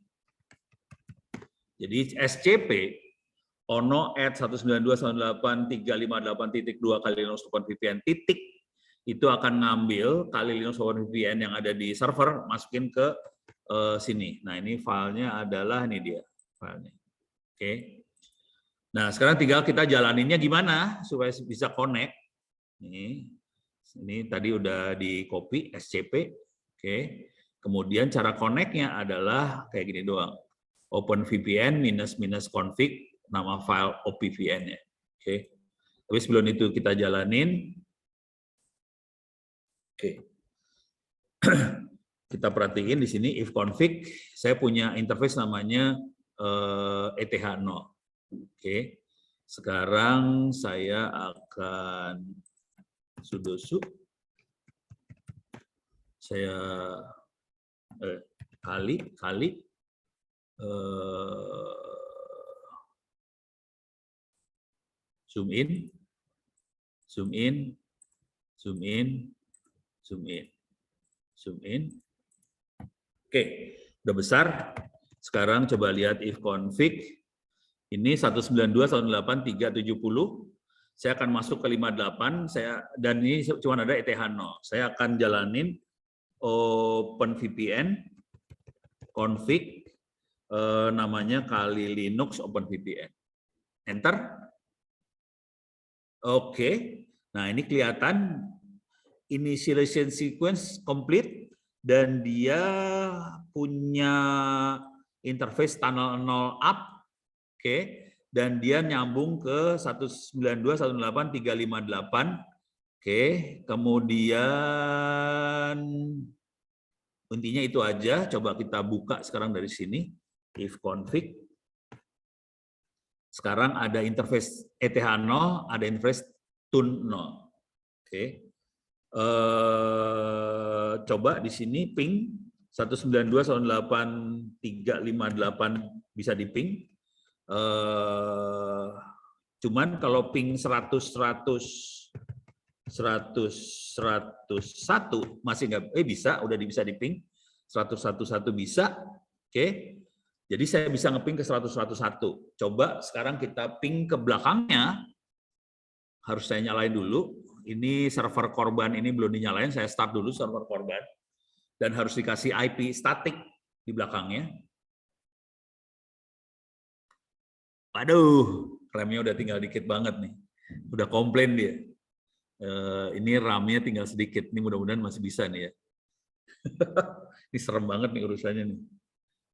Jadi SCP ono @192.168.358.2 kali Linux OpenVPN titik itu akan ngambil kali Linux OpenVPN yang ada di server, masukin ke sini. Nah, ini filenya adalah ini dia filenya. Oke. Nah, sekarang tinggal kita jalaninnya gimana supaya bisa connect. Ini tadi udah di copy SCP. Oke. Kemudian cara connect-nya adalah kayak gini doang. OpenVPN -config nama file OPVN-nya. Oke. Tapi sebelum itu kita jalanin. Oke. Kita perhatiin di sini if config, saya punya interface namanya ETH0. Oke. Sekarang saya akan sudo su. Saya kali zoom in, zoom in, zoom in, zoom in, zoom in. Oke, udah besar. Sekarang coba lihat if config. Ini 192.168.370. Saya akan masuk ke 58. Dan ini cuma ada ETH0. Saya akan jalanin OpenVPN config namanya kali Linux OpenVPN. Enter. Oke. Nah, ini kelihatan initialization sequence complete dan dia punya interface tunnel 0 up. Oke, dan dia nyambung ke 192.168.358. Oke, kemudian intinya itu aja. Coba kita buka sekarang dari sini. If config. Sekarang ada interface ETH0, ada interface TUN0. Oke. Coba di sini ping 192.168.358 bisa di ping. Cuman kalau ping 100 101 masih nggak bisa, udah bisa di ping 101 bisa. Oke. Jadi saya bisa ngeping ke 101. Coba sekarang kita ping ke belakangnya. Harus saya nyalain dulu. Ini server korban ini belum dinyalain, saya start dulu server korban. Dan harus dikasih IP statik di belakangnya. Waduh, RAM-nya udah tinggal dikit banget nih. Udah komplain dia. Ini RAM-nya tinggal sedikit. Ini mudah-mudahan masih bisa nih ya. Ini serem banget nih urusannya nih.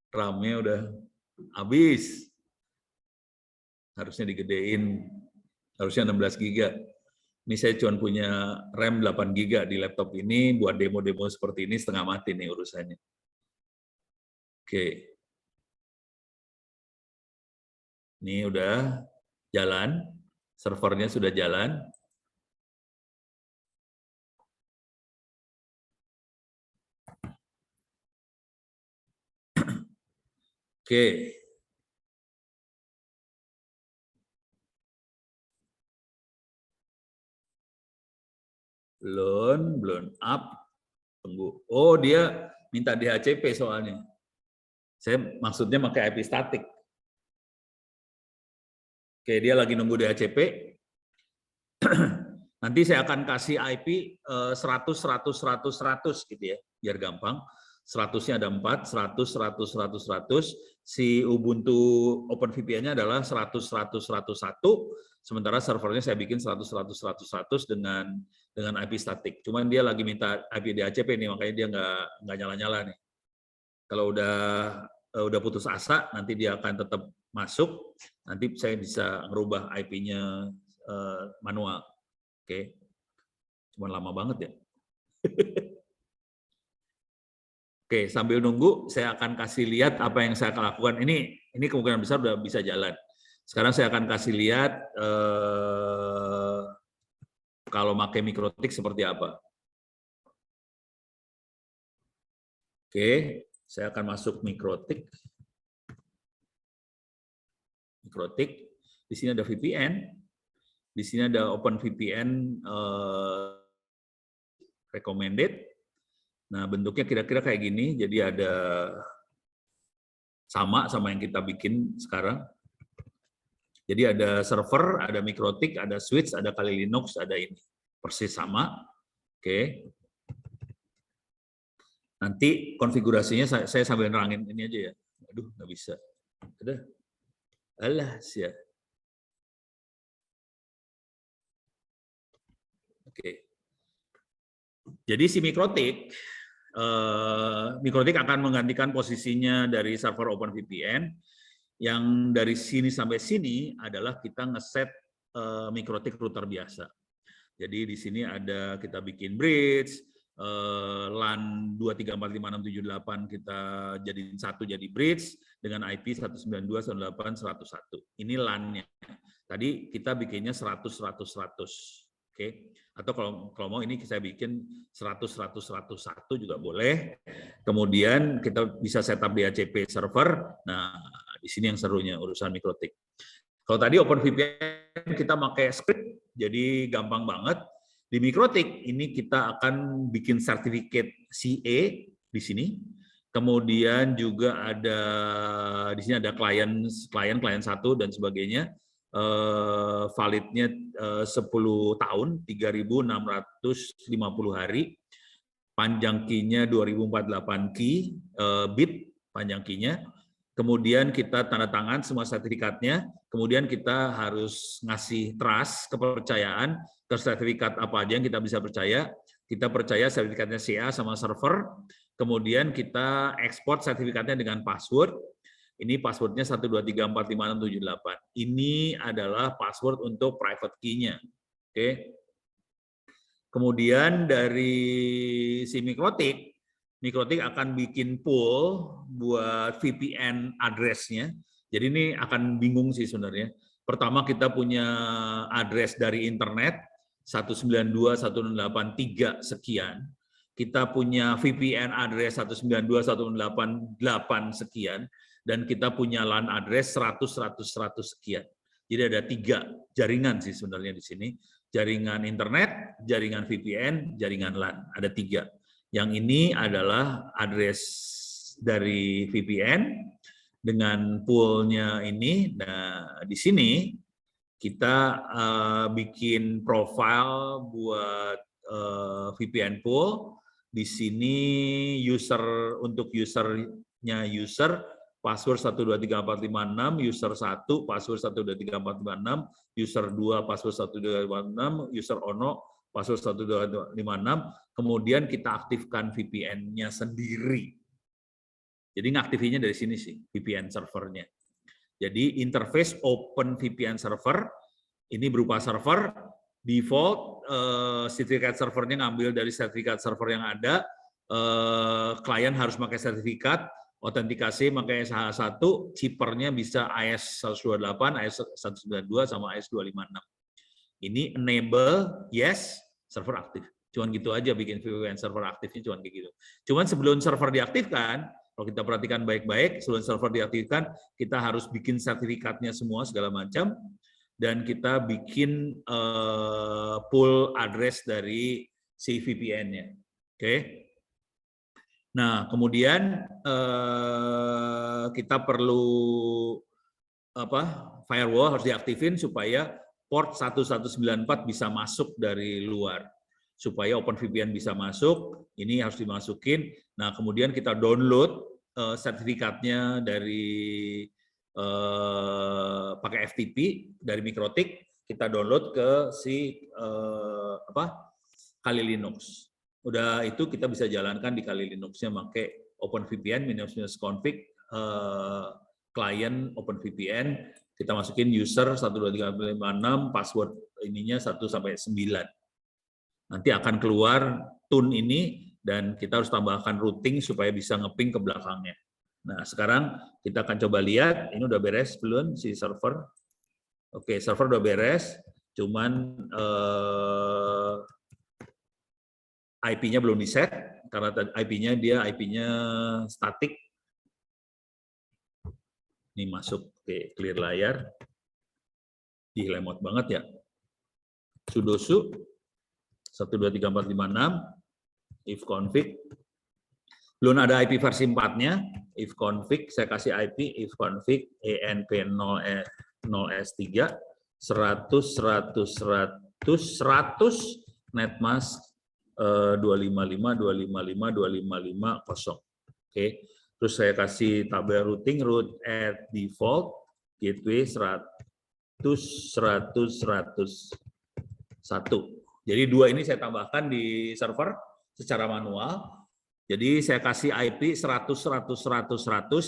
RAM-nya udah habis. Harusnya digedein. Harusnya 16 GB. Ini saya cuma punya RAM 8 GB di laptop ini. Buat demo-demo seperti ini setengah mati nih urusannya. Oke. Ini udah jalan, servernya sudah jalan. Oke. Belum up. Tunggu. Oh, dia minta DHCP soalnya. Saya maksudnya pakai IP statik. Oke, dia lagi nunggu DHCP. Nanti saya akan kasih IP 100, 100, 100, 100 gitu ya, biar gampang. 100-nya ada 4, 100, 100, 100, 100. Si Ubuntu OpenVPN-nya adalah 100, 100, 101. Sementara servernya saya bikin 100, 100, 100, 100 dengan IP statik. Cuman dia lagi minta IP DHCP nih, makanya dia nggak nyala-nyala nih. Kalau udah putus asa, nanti dia akan tetap masuk. Nanti saya bisa ngerubah IP-nya manual. Oke. Cuman lama banget ya. Oke, sambil nunggu saya akan kasih lihat apa yang saya akan lakukan. Ini kemungkinan besar udah bisa jalan. Sekarang saya akan kasih lihat kalau pakai mikrotik seperti apa. Oke, saya akan masuk mikrotik. Mikrotik. Di sini ada VPN. Di sini ada OpenVPN recommended. Nah, bentuknya kira-kira kayak gini. Jadi ada sama yang kita bikin sekarang. Jadi ada server, ada mikrotik, ada switch, ada Kali Linux, ada ini. Persis sama. Oke. Nanti konfigurasinya saya sambil nerangin ini aja ya. Aduh, nggak bisa. Ada. Alah, sia. Oke. Jadi si mikrotik akan menggantikan posisinya dari server OpenVPN. Yang dari sini sampai sini adalah kita ngeset mikrotik router biasa. Jadi di sini ada kita bikin bridge, LAN 2345678 kita jadiin satu jadi bridge dengan IP 192.168.101. Ini LAN-nya. Tadi kita bikinnya 100, 100, 100. Oke. Atau kalau mau ini saya bikin 100, 100, 101 juga boleh. Kemudian kita bisa setup DHCP server. Nah, di sini yang serunya urusan mikrotik. Kalau tadi OpenVPN kita pakai script, jadi gampang banget. Di mikrotik ini kita akan bikin sertifikat CA di sini. Kemudian juga ada di sini ada klien 1 dan sebagainya. Validnya 10 tahun, 3.650 hari, panjang key-nya 2048 key bit panjang key-nya. Kemudian kita tanda tangan semua sertifikatnya, kemudian kita harus ngasih trust, kepercayaan ke sertifikat apa aja yang kita bisa percaya. Kita percaya sertifikatnya CA sama server, kemudian kita ekspor sertifikatnya dengan password. Ini passwordnya 123456778. Ini adalah password untuk private key-nya. Oke. Kemudian dari si mikrotik akan bikin pool buat VPN address-nya. Jadi ini akan bingung sih sebenarnya. Pertama kita punya address dari internet 192.168.3 sekian. Kita punya VPN address 192.168 sekian. Dan kita punya LAN address 100, 100, 100 sekian. Jadi ada 3 jaringan sih sebenarnya di sini. Jaringan internet, jaringan VPN, jaringan LAN. Ada 3. Yang ini adalah address dari VPN dengan poolnya ini. Nah, di sini kita bikin profile buat VPN pool. Di sini untuk usernya password 123456, user 1 password 123456, user 2 password 123456, user ono password 123456, kemudian kita aktifkan VPN-nya sendiri. Jadi ngaktifinnya dari sini sih, VPN servernya. Jadi interface Open VPN server, ini berupa server, default, sertifikat servernya ngambil dari sertifikat server yang ada, klien harus pakai sertifikat, autentikasi pakai SSH1, chippernya bisa AS128, AS192, sama AS256. Ini enable, yes, server aktif. Cuman gitu aja bikin VPN server aktifnya, cuman kayak gitu. Cuman sebelum server diaktifkan, kalau kita perhatikan baik-baik, sebelum server diaktifkan, kita harus bikin sertifikatnya semua, segala macam, dan kita bikin pool address dari si VPN-nya. Oke. Nah, kemudian kita perlu firewall harus diaktifin supaya port 1194 bisa masuk dari luar. supaya OpenVPN bisa masuk. Ini harus dimasukin. Nah, kemudian kita download sertifikatnya dari pakai FTP dari MikroTik, kita download ke si Kali Linux. Udah itu kita bisa jalankan di Kali Linux-nya pakai OpenVPN -config client OpenVPN. Kita masukin user 123.56, password ininya 1 sampai 9. Nanti akan keluar tune ini dan kita harus tambahkan routing supaya bisa ngeping ke belakangnya. Nah, sekarang kita akan coba lihat, ini udah beres belum si server? Oke, server udah beres, cuman IP-nya belum di-set, karena IP-nya statik. Ini masuk, oke, clear layar. Lemot banget ya. Sudoku 123.456, if config. Belum ada IP versi 4-nya, if config, saya kasih IP, if config, ENP0S3, 100, netmask 255.255.255.0. Oke, terus saya kasih tabel routing, root at default, gateway 100.100.101. Jadi dua ini saya tambahkan di server secara manual. Jadi saya kasih IP 100,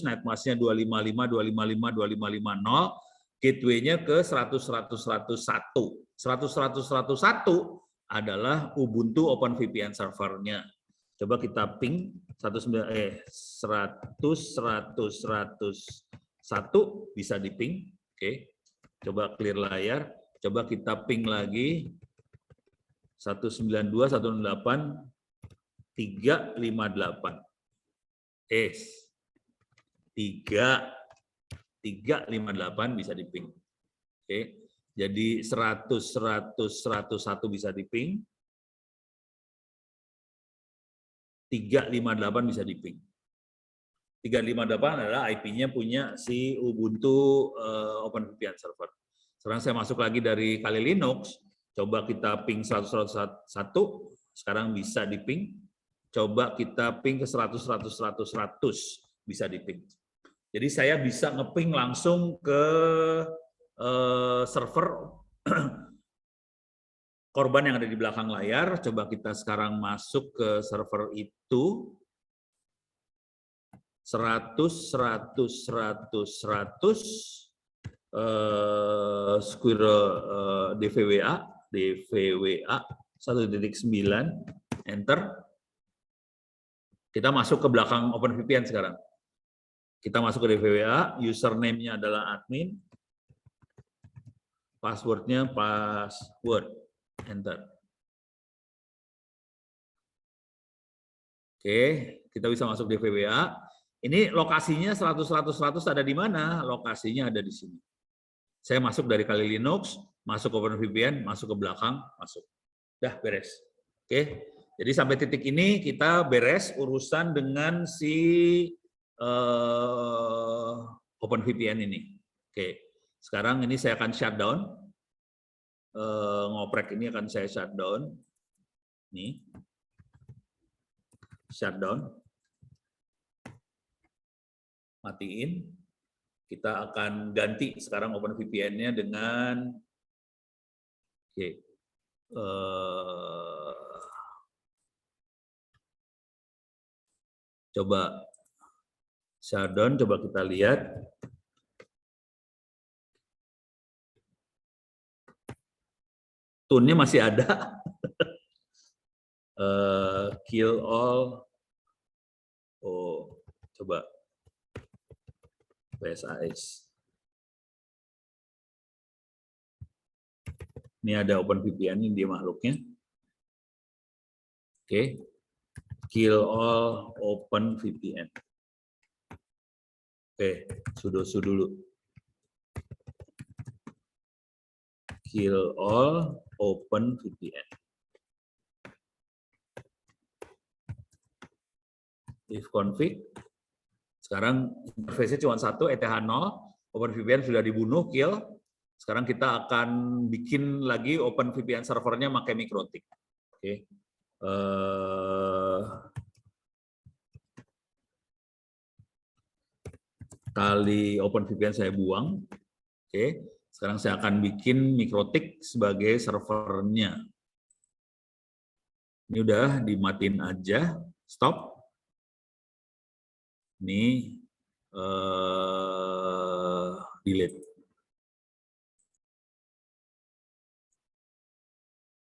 netmasknya 255.255.255.0, gateway-nya ke 100.100.101. 100.100.101 adalah Ubuntu OpenVPN servernya. Coba kita ping 100.100.101 bisa diping. Oke. Coba clear layar. Coba kita ping lagi 192.168.358. 358 bisa diping. Oke. Jadi 100, 101 bisa diping. 358 bisa diping. 358 adalah IP-nya punya si Ubuntu OpenVPN server. Sekarang saya masuk lagi dari Kali Linux, coba kita ping 100.101, sekarang bisa diping. Coba kita ping ke 100.100.100, bisa diping. Jadi saya bisa ngeping langsung ke server korban yang ada di belakang layar. Coba kita sekarang masuk ke server itu. 100, squirrel DVWA 1.9, enter. Kita masuk ke belakang OpenVPN sekarang. Kita masuk ke DVWA, username-nya adalah admin, password-nya password, enter. Oke, kita bisa masuk DVWA. Ini lokasinya 100 ada di mana? Lokasinya ada di sini. Saya masuk dari Kali Linux, masuk ke OpenVPN, masuk ke belakang, masuk. Dah beres. Oke. Jadi sampai titik ini kita beres urusan dengan si OpenVPN ini. Oke. Sekarang ini saya akan shutdown. Ngoprek ini akan saya shutdown. Nih. Shutdown. Matiin. Kita akan ganti sekarang OpenVPN-nya dengan coba shutdown, coba kita lihat. Tune-nya masih ada. Kill all. Oh, coba. PSAS. Ini ada OpenVPN ini dia makhluknya. Oke. Kill all OpenVPN. Oke, sudoku dulu. Kill all OpenVPN. If config. Sekarang interface-nya cuma satu, ETH0, OpenVPN sudah dibunuh, kill. Sekarang kita akan bikin lagi OpenVPN servernya pakai MikroTik. Oke. Kali OpenVPN saya buang. Oke. Sekarang saya akan bikin Mikrotik sebagai servernya. Ini udah dimatiin aja. Stop. Ini delete.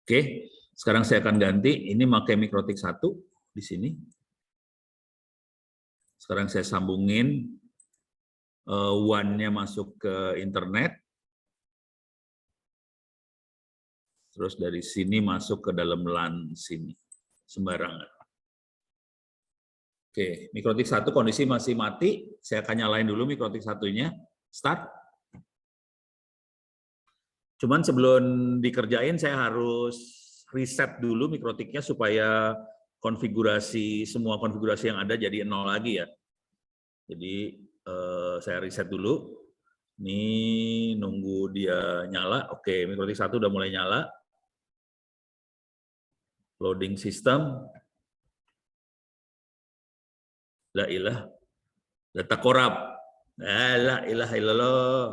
Oke, sekarang saya akan ganti. Ini pakai Mikrotik 1 di sini. Sekarang saya sambungin WAN-nya masuk ke internet. Terus dari sini masuk ke dalam LAN sini. Sembarangan. Oke, Mikrotik 1 kondisi masih mati. Saya akan nyalain dulu Mikrotik 1-nya. Start. Cuman sebelum dikerjain saya harus reset dulu Mikrotiknya supaya semua konfigurasi yang ada jadi 0 lagi ya. Jadi saya reset dulu. Ini nunggu dia nyala. Oke, Mikrotik 1 udah mulai nyala. Loading system. La ilah. Data korup. La ilaha illallah.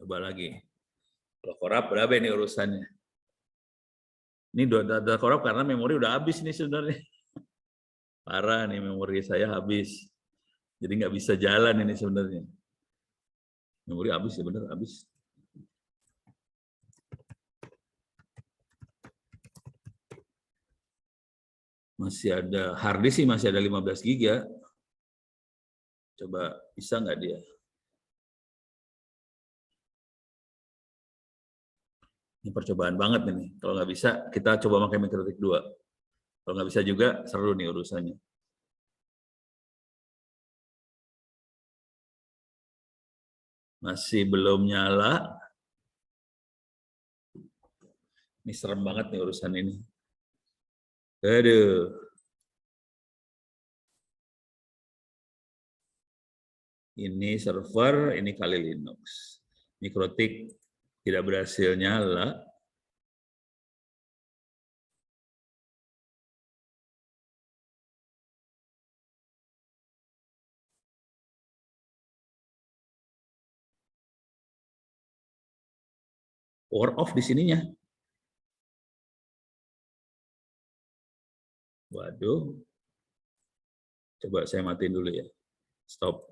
Coba lagi. Kalau korup berapa ini urusannya? Ini data korup karena memori udah habis nih sebenarnya. Parah nih, memori saya habis. Jadi nggak bisa jalan ini sebenarnya. Memori habis ya, bener habis. Masih ada hard disk sih, masih ada 15 GB. Coba bisa nggak dia? Ini percobaan banget ini. Kalau nggak bisa, kita coba pakai Mikrotik 2. Kalau nggak bisa juga, seru nih urusannya. Masih belum nyala. Ini serem banget nih urusan ini. Aduh. Ini server, ini kali Linux. Mikrotik tidak berhasil nyala. Power off di sininya. Waduh. Coba saya matiin dulu ya. Stop.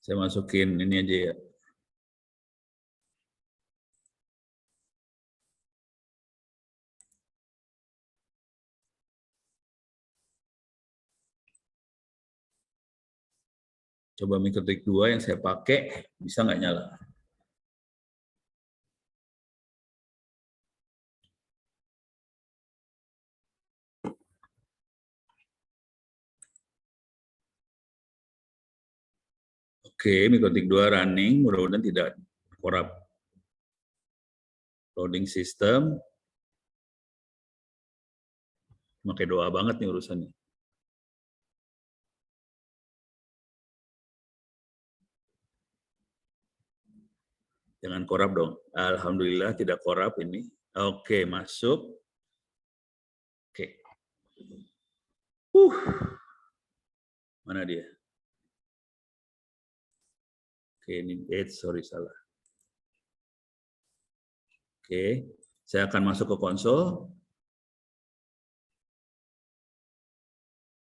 Saya masukin ini aja ya. Coba Mikrotik 2 yang saya pakai, bisa nggak nyala? Oke, Mikrotik 2 running, mudah-mudahan tidak korup. Loading system. Pakai doa banget nih urusannya. Jangan korup dong. Alhamdulillah tidak korup ini. Oke, masuk. Oke. Mana dia? Oke, ini sorry salah. Oke, saya akan masuk ke konsol.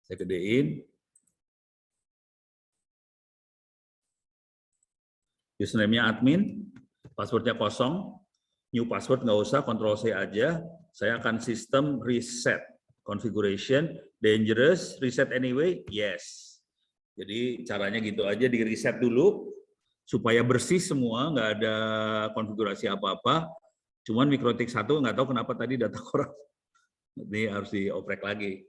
Saya gedein. Username-nya admin, password-nya kosong, new password nggak usah, Ctrl-C aja. Saya akan sistem reset, configuration, dangerous, reset anyway, yes. Jadi caranya gitu aja, di reset dulu, supaya bersih semua, nggak ada konfigurasi apa-apa. Cuman Mikrotik 1 nggak tahu kenapa tadi data korup. Ini harus dioprek lagi.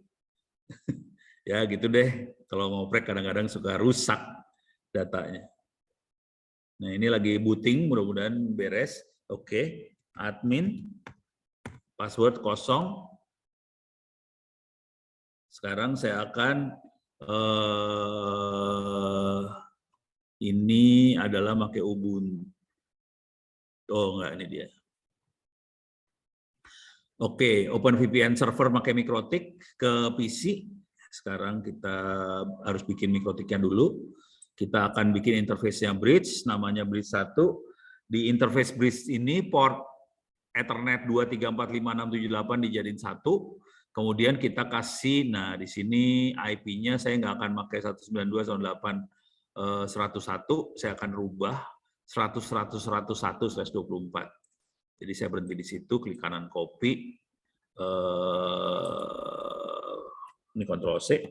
Ya gitu deh, kalau ngoprek kadang-kadang suka rusak datanya. Nah ini lagi booting, mudah-mudahan beres. Oke, admin. password kosong. Sekarang saya akan ini adalah pakai Ubuntu. Oh enggak, ini dia. Oke, OpenVPN server pakai MikroTik ke PC. Sekarang kita harus bikin MikroTiknya dulu. Kita akan bikin interface-nya bridge, namanya bridge 1. Di interface bridge ini port Ethernet 2345678 dijadiin 1. Kemudian kita kasih, nah di sini IP-nya saya nggak akan pakai 192.168.101, saya akan rubah 100.100.101/24. Jadi saya berhenti di situ, klik kanan copy, ini Ctrl C,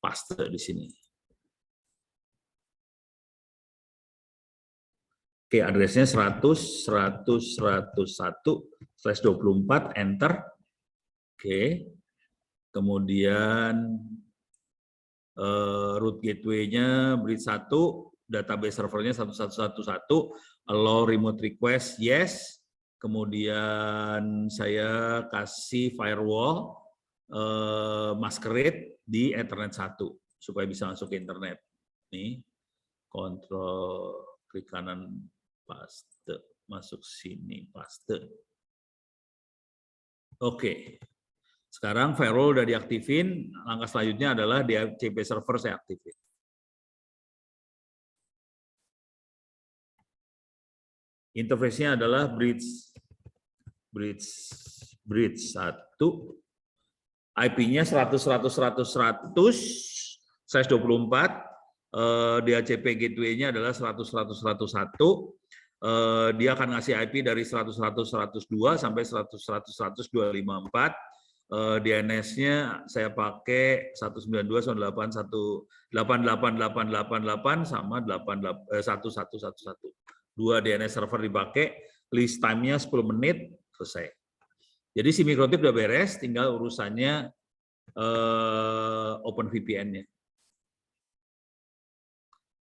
paste di sini. Oke, address-nya 100.100.101/24, enter. Oke, kemudian root gateway-nya bridge 1, database servernya 1111, allow remote request, yes. Kemudian saya kasih firewall masquerade di Ethernet 1 supaya bisa masuk ke internet. Nih, kontrol klik kanan paste, masuk sini paste. Oke. Sekarang firewall udah diaktifin, langkah selanjutnya adalah DHCP server saya aktifin. Interface-nya adalah bridge 1, IP-nya 100.100.100/24, DHCP gateway-nya adalah 100.100.101. Dia akan ngasih IP dari 100.100.102 sampai 100.100.102.54. DNS-nya saya pakai 192.168.188.888 sama 1111. 2 DNS server dipakai, list time-nya 10 menit, selesai. Jadi si MikroTik udah beres, tinggal urusannya OpenVPN-nya.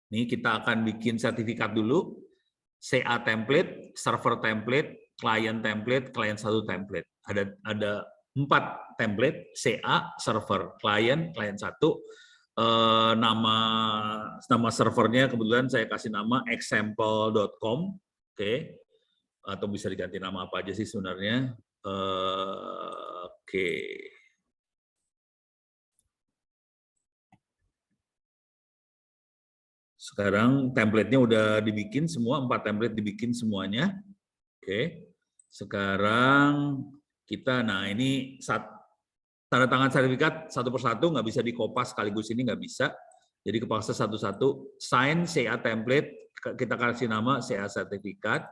Ini kita akan bikin sertifikat dulu, CA template, server template, client template, client 1 template. Ada 4 template, CA, server, client 1. Nama servernya kebetulan saya kasih nama example.com, oke. Atau bisa diganti nama apa aja sih sebenarnya. Oke. Sekarang template-nya udah dibikin semua, 4 template dibikin semuanya. Oke. Sekarang kita, nah ini tanda tangan sertifikat satu persatu, nggak bisa dikopas sekaligus, ini nggak bisa. Jadi kepaksa satu-satu. Sign CA template, kita kasih nama CA sertifikat.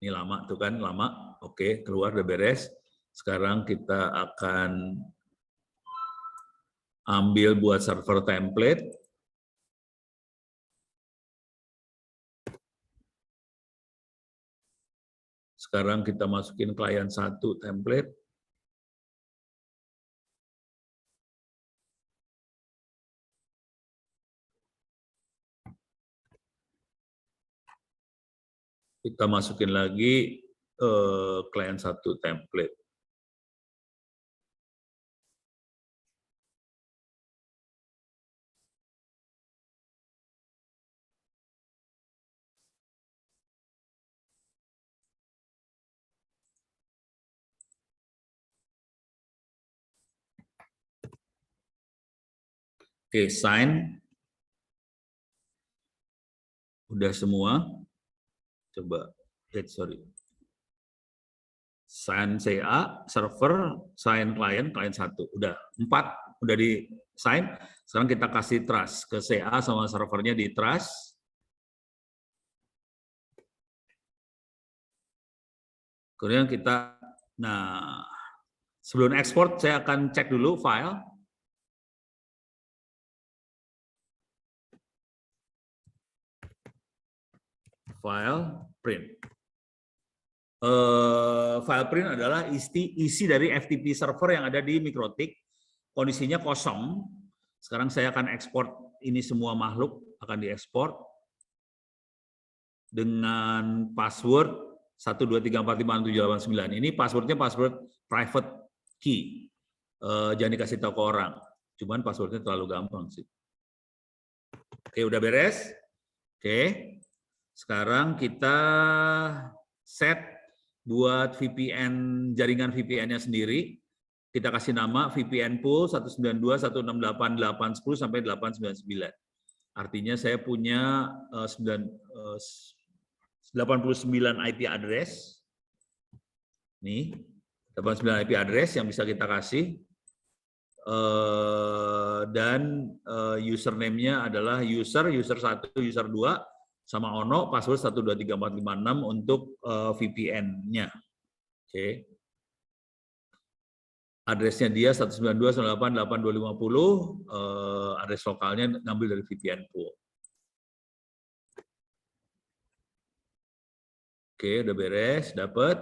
Ini lama tuh kan, lama. Oke, keluar udah beres. Sekarang kita akan ambil buat server template. Sekarang kita masukin client 1 template. Kita masukin lagi client 1 template. Oke, sign. Udah semua. Coba, sorry. Sign CA, server, sign client 1. Udah, 4 udah di sign. Sekarang kita kasih trust ke CA sama servernya di trust. Kemudian kita, nah sebelum ekspor saya akan cek dulu file. File print. File print adalah isi dari FTP server yang ada di MikroTik. Kondisinya kosong. Sekarang saya akan ekspor ini semua makhluk, akan diekspor. dengan password 123456789. Ini passwordnya password private key. Jangan dikasih tahu ke orang. Cuman passwordnya terlalu gampang sih. Oke, udah beres? Oke. Sekarang kita set buat VPN, jaringan VPN-nya sendiri. Kita kasih nama VPN pool 192.168.810 sampai 899. Artinya saya punya 89 IP address. Nih, 89 IP address yang bisa kita kasih. Dan username-nya adalah user 1, user 2, sama ono, password 123456 untuk VPN-nya. Oke. Address-nya dia 192.168.8.250, address lokalnya ngambil dari VPN pool. Oke, udah beres, dapat.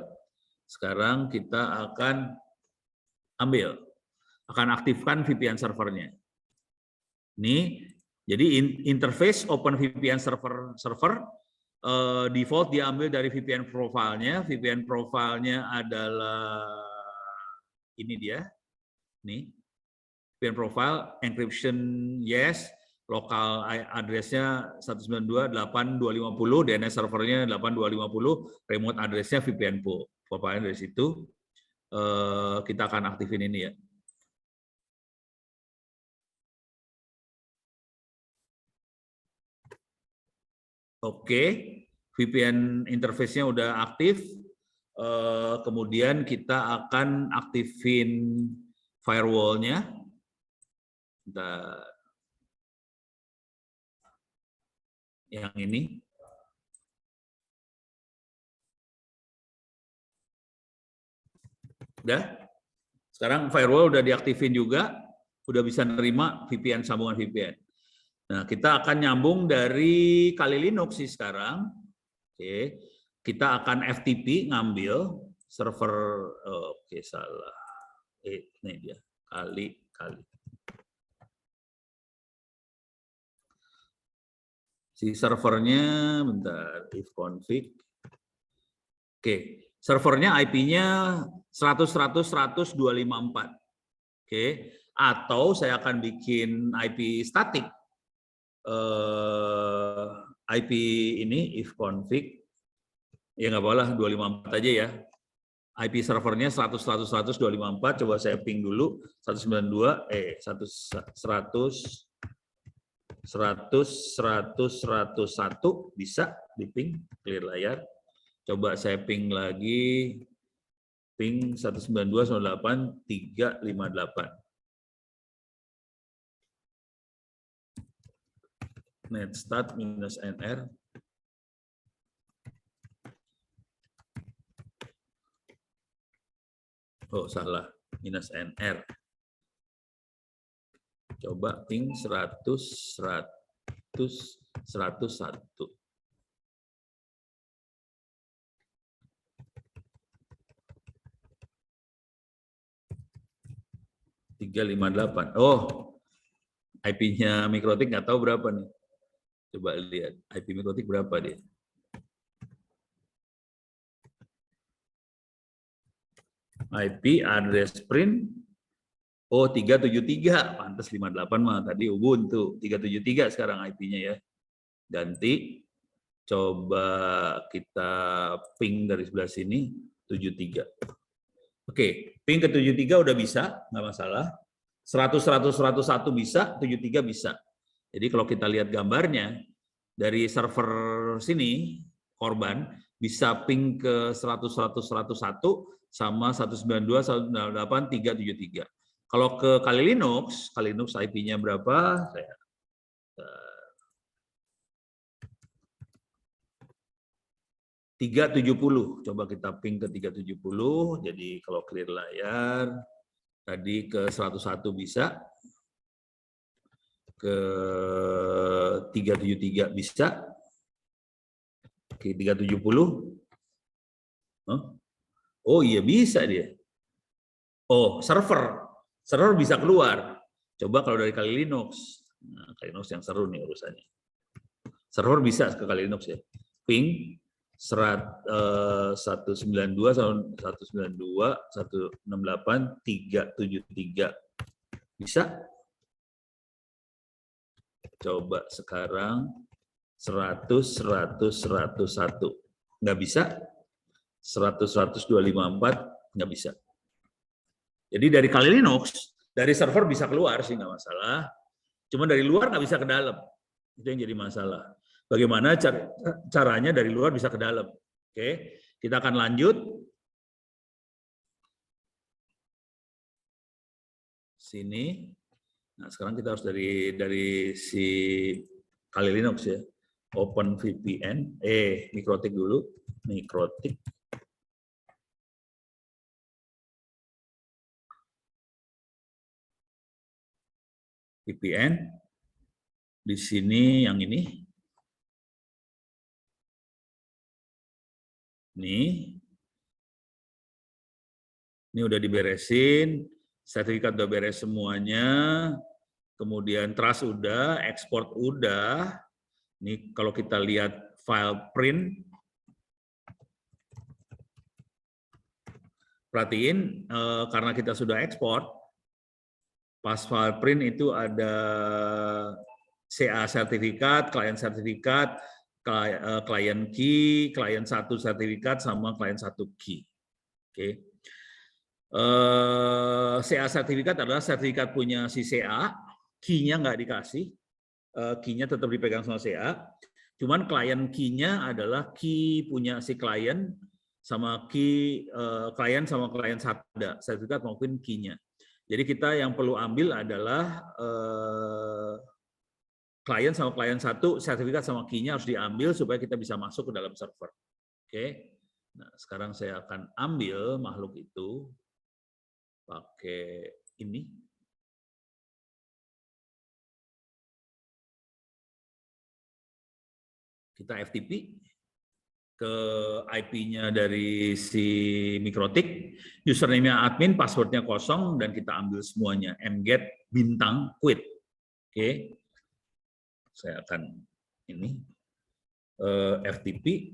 Sekarang kita akan aktifkan VPN servernya. Ini, jadi interface Open VPN server default diambil dari VPN profile-nya. VPN profile-nya adalah ini dia, nih VPN profile, encryption yes, lokal address-nya 192.8.250, DNS servernya 8.250, remote address-nya VPN pool. Profile dari situ kita akan aktifin ini ya. Oke, VPN interface-nya udah aktif. Kemudian kita akan aktifin firewall-nya. Yang ini. Udah. Sekarang firewall udah diaktifin juga, udah bisa nerima VPN, sambungan VPN. Nah, kita akan nyambung dari Kali Linux sih sekarang. Oke. Kita akan FTP ngambil server, oke salah, ini dia kali. Si servernya, bentar, if config, oke, servernya IP-nya 100.100.100.254, oke, atau saya akan bikin IP statik, IP ini if config. Ya nggak boleh 254 aja ya. IP servernya 100.100.100.254. Coba saya ping dulu 192 100.100.100.101 bisa di ping clear layar. Coba saya ping lagi ping 192.168.358. Netstart -nr. Oh, salah. -nr. Coba ping 100.100.101. Oh, IP-nya Mikrotik nggak tahu berapa nih. Coba lihat IP Mikrotik berapa dia. IP address print, oh 373, pantas 58 mah tadi Ubuntu, 373 sekarang IP-nya ya. Ganti, coba kita ping dari sebelah sini, 73. Oke, ping ke 73 udah bisa, nggak masalah. 100.100.101 bisa, 73 bisa. Jadi kalau kita lihat gambarnya, dari server sini, korban, bisa ping ke 100.100.101, sama 192.168.373. Kalau ke Kali Linux IP-nya berapa? 370. Coba kita ping ke 370. Jadi kalau clear layar, tadi ke 101 bisa, ke 373 bisa, ke 370. Oh iya bisa dia. Oh server bisa keluar. Coba kalau dari Kali Linux, nah, Kali Linux yang seru nih urusannya. Server bisa ke Kali Linux ya. ping 192, 192, 168, 373. Bisa? Coba sekarang 100, 100, 101. Nggak bisa? 100, 100, 254, nggak bisa. Jadi dari Kali Linux, dari server bisa keluar sih nggak masalah. Cuma dari luar nggak bisa ke dalam. Itu yang jadi masalah. Bagaimana caranya dari luar bisa ke dalam? Oke, kita akan lanjut. Sini. Nah, sekarang kita harus dari si Kali Linux ya. Open VPN. Mikrotik dulu. Mikrotik. VPN. Di sini yang ini. Ini udah diberesin, sertifikat udah beres semuanya, kemudian trust udah, ekspor udah. Ini kalau kita lihat file print, perhatiin karena kita sudah ekspor, pas file print itu ada CA sertifikat, klien sertifikat, klien key, klien 1 sertifikat, sama klien 1 key. Oke. CA sertifikat adalah sertifikat punya si CA, key-nya nggak dikasih, key-nya tetap dipegang sama CA, cuman klien key-nya adalah key punya si klien, sama key klien sama klien satu ada, sertifikat maupun key-nya. Jadi kita yang perlu ambil adalah klien sama klien satu, sertifikat sama key-nya harus diambil supaya kita bisa masuk ke dalam server. Oke. Nah, sekarang saya akan ambil makhluk itu pakai ini. Kita FTP ke IP-nya dari si Mikrotik, username-nya admin, password-nya kosong, dan kita ambil semuanya. mget bintang quit. Oke. Saya akan ini FTP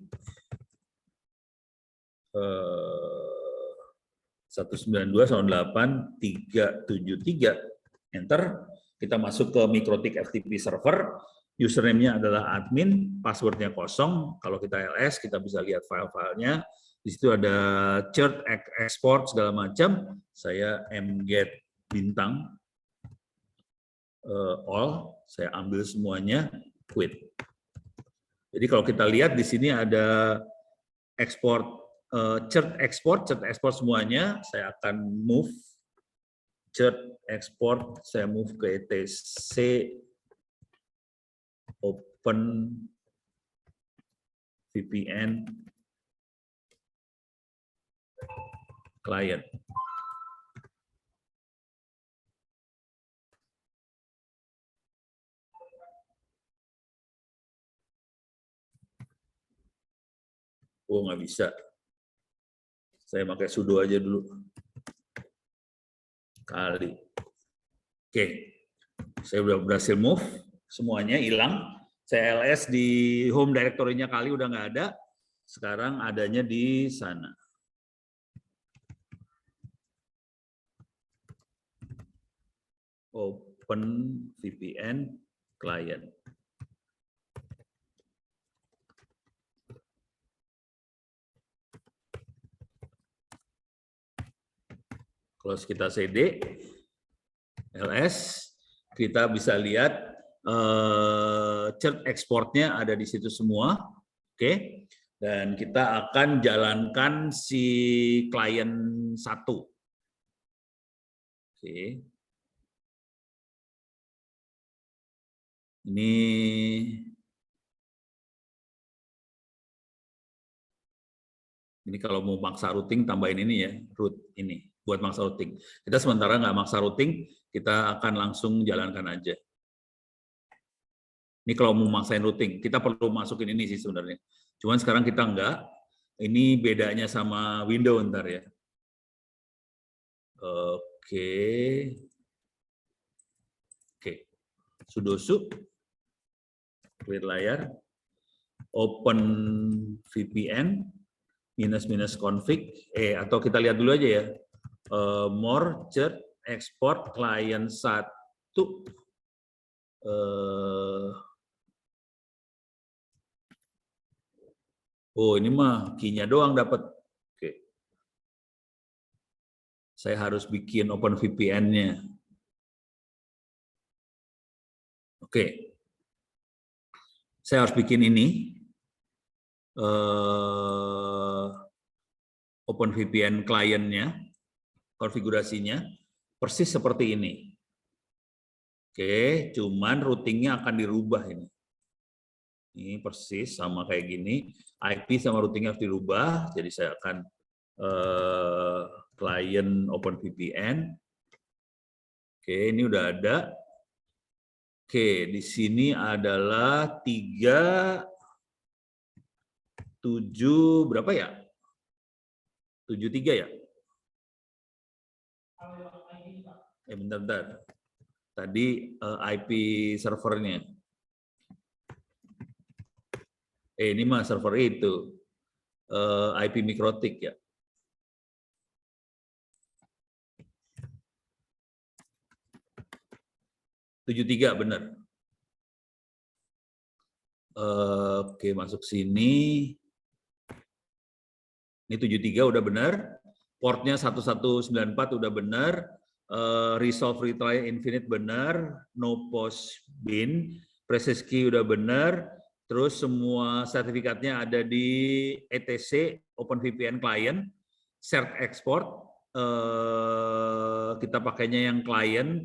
192.168.373, enter. Kita masuk ke Mikrotik FTP server, username-nya adalah admin, password-nya kosong. Kalau kita LS, kita bisa lihat file-filenya. Di situ ada chart, export, segala macam. Saya mget bintang all, saya ambil semuanya, quit. Jadi kalau kita lihat di sini ada export, chart export semuanya, saya akan move chart export, saya move ke etc open VPN client. Oh, nggak bisa. Saya pakai sudo aja dulu. Kali. Oke. Saya udah berhasil move. Semuanya hilang. Saya LS di home directory-nya kali udah nggak ada. Sekarang adanya di sana. Open VPN client. Kalau kita CD, LS, kita bisa lihat chart ekspornya ada di situ semua, oke. Dan kita akan jalankan si klien 1. Oke. Ini kalau mau maksa routing tambahin ini ya, root ini buat maksa routing. Kita sementara nggak maksa routing, kita akan langsung jalankan aja. Ini kalau mau maksain routing, kita perlu masukin ini sih sebenarnya. Cuman sekarang kita enggak. Ini bedanya sama Windows ntar ya. Oke. Oke. Sudo su. Clear layar. open VPN minus config atau kita lihat dulu aja ya, merge export client 1 oh ini mah key-nya doang dapat. Oke. Saya harus bikin open VPN-nya. Oke. Saya harus bikin ini. Open VPN client-nya, konfigurasinya persis seperti ini. Oke, cuman routing-nya akan dirubah ini. Ini persis sama kayak gini, IP sama routing harus dirubah, jadi saya akan client Open VPN. Oke, ini udah ada. Oke, di sini adalah 37 berapa ya? 73 ya? Bentar. Tadi IP servernya. Ini mah server itu IP Mikrotik ya. (73) benar. Oke, masuk sini. Ini 73 udah benar. Portnya 1194 udah benar. Resolve retry infinite benar. No post bin. Process key udah benar. Terus semua sertifikatnya ada di ETC OpenVPN Client, Cert Export. Kita pakainya yang client.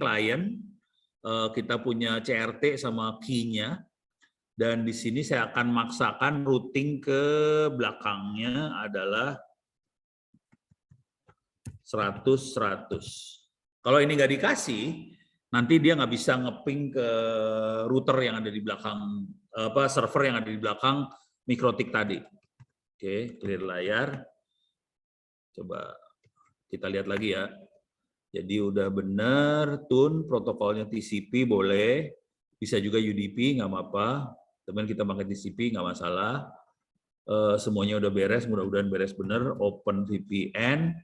Kita punya CRT sama key-nya. Dan di sini saya akan maksakan routing ke belakangnya adalah 100. Kalau ini nggak dikasih, nanti dia nggak bisa ngeping ke router yang ada di belakang, server yang ada di belakang Mikrotik tadi. Oke, clear layar. Coba kita lihat lagi ya. Jadi udah benar, tune protokolnya TCP boleh, bisa juga UDP nggak apa-apa. Teman kita pakai TCP nggak masalah. Semuanya udah beres, mudah-mudahan beres benar. Open VPN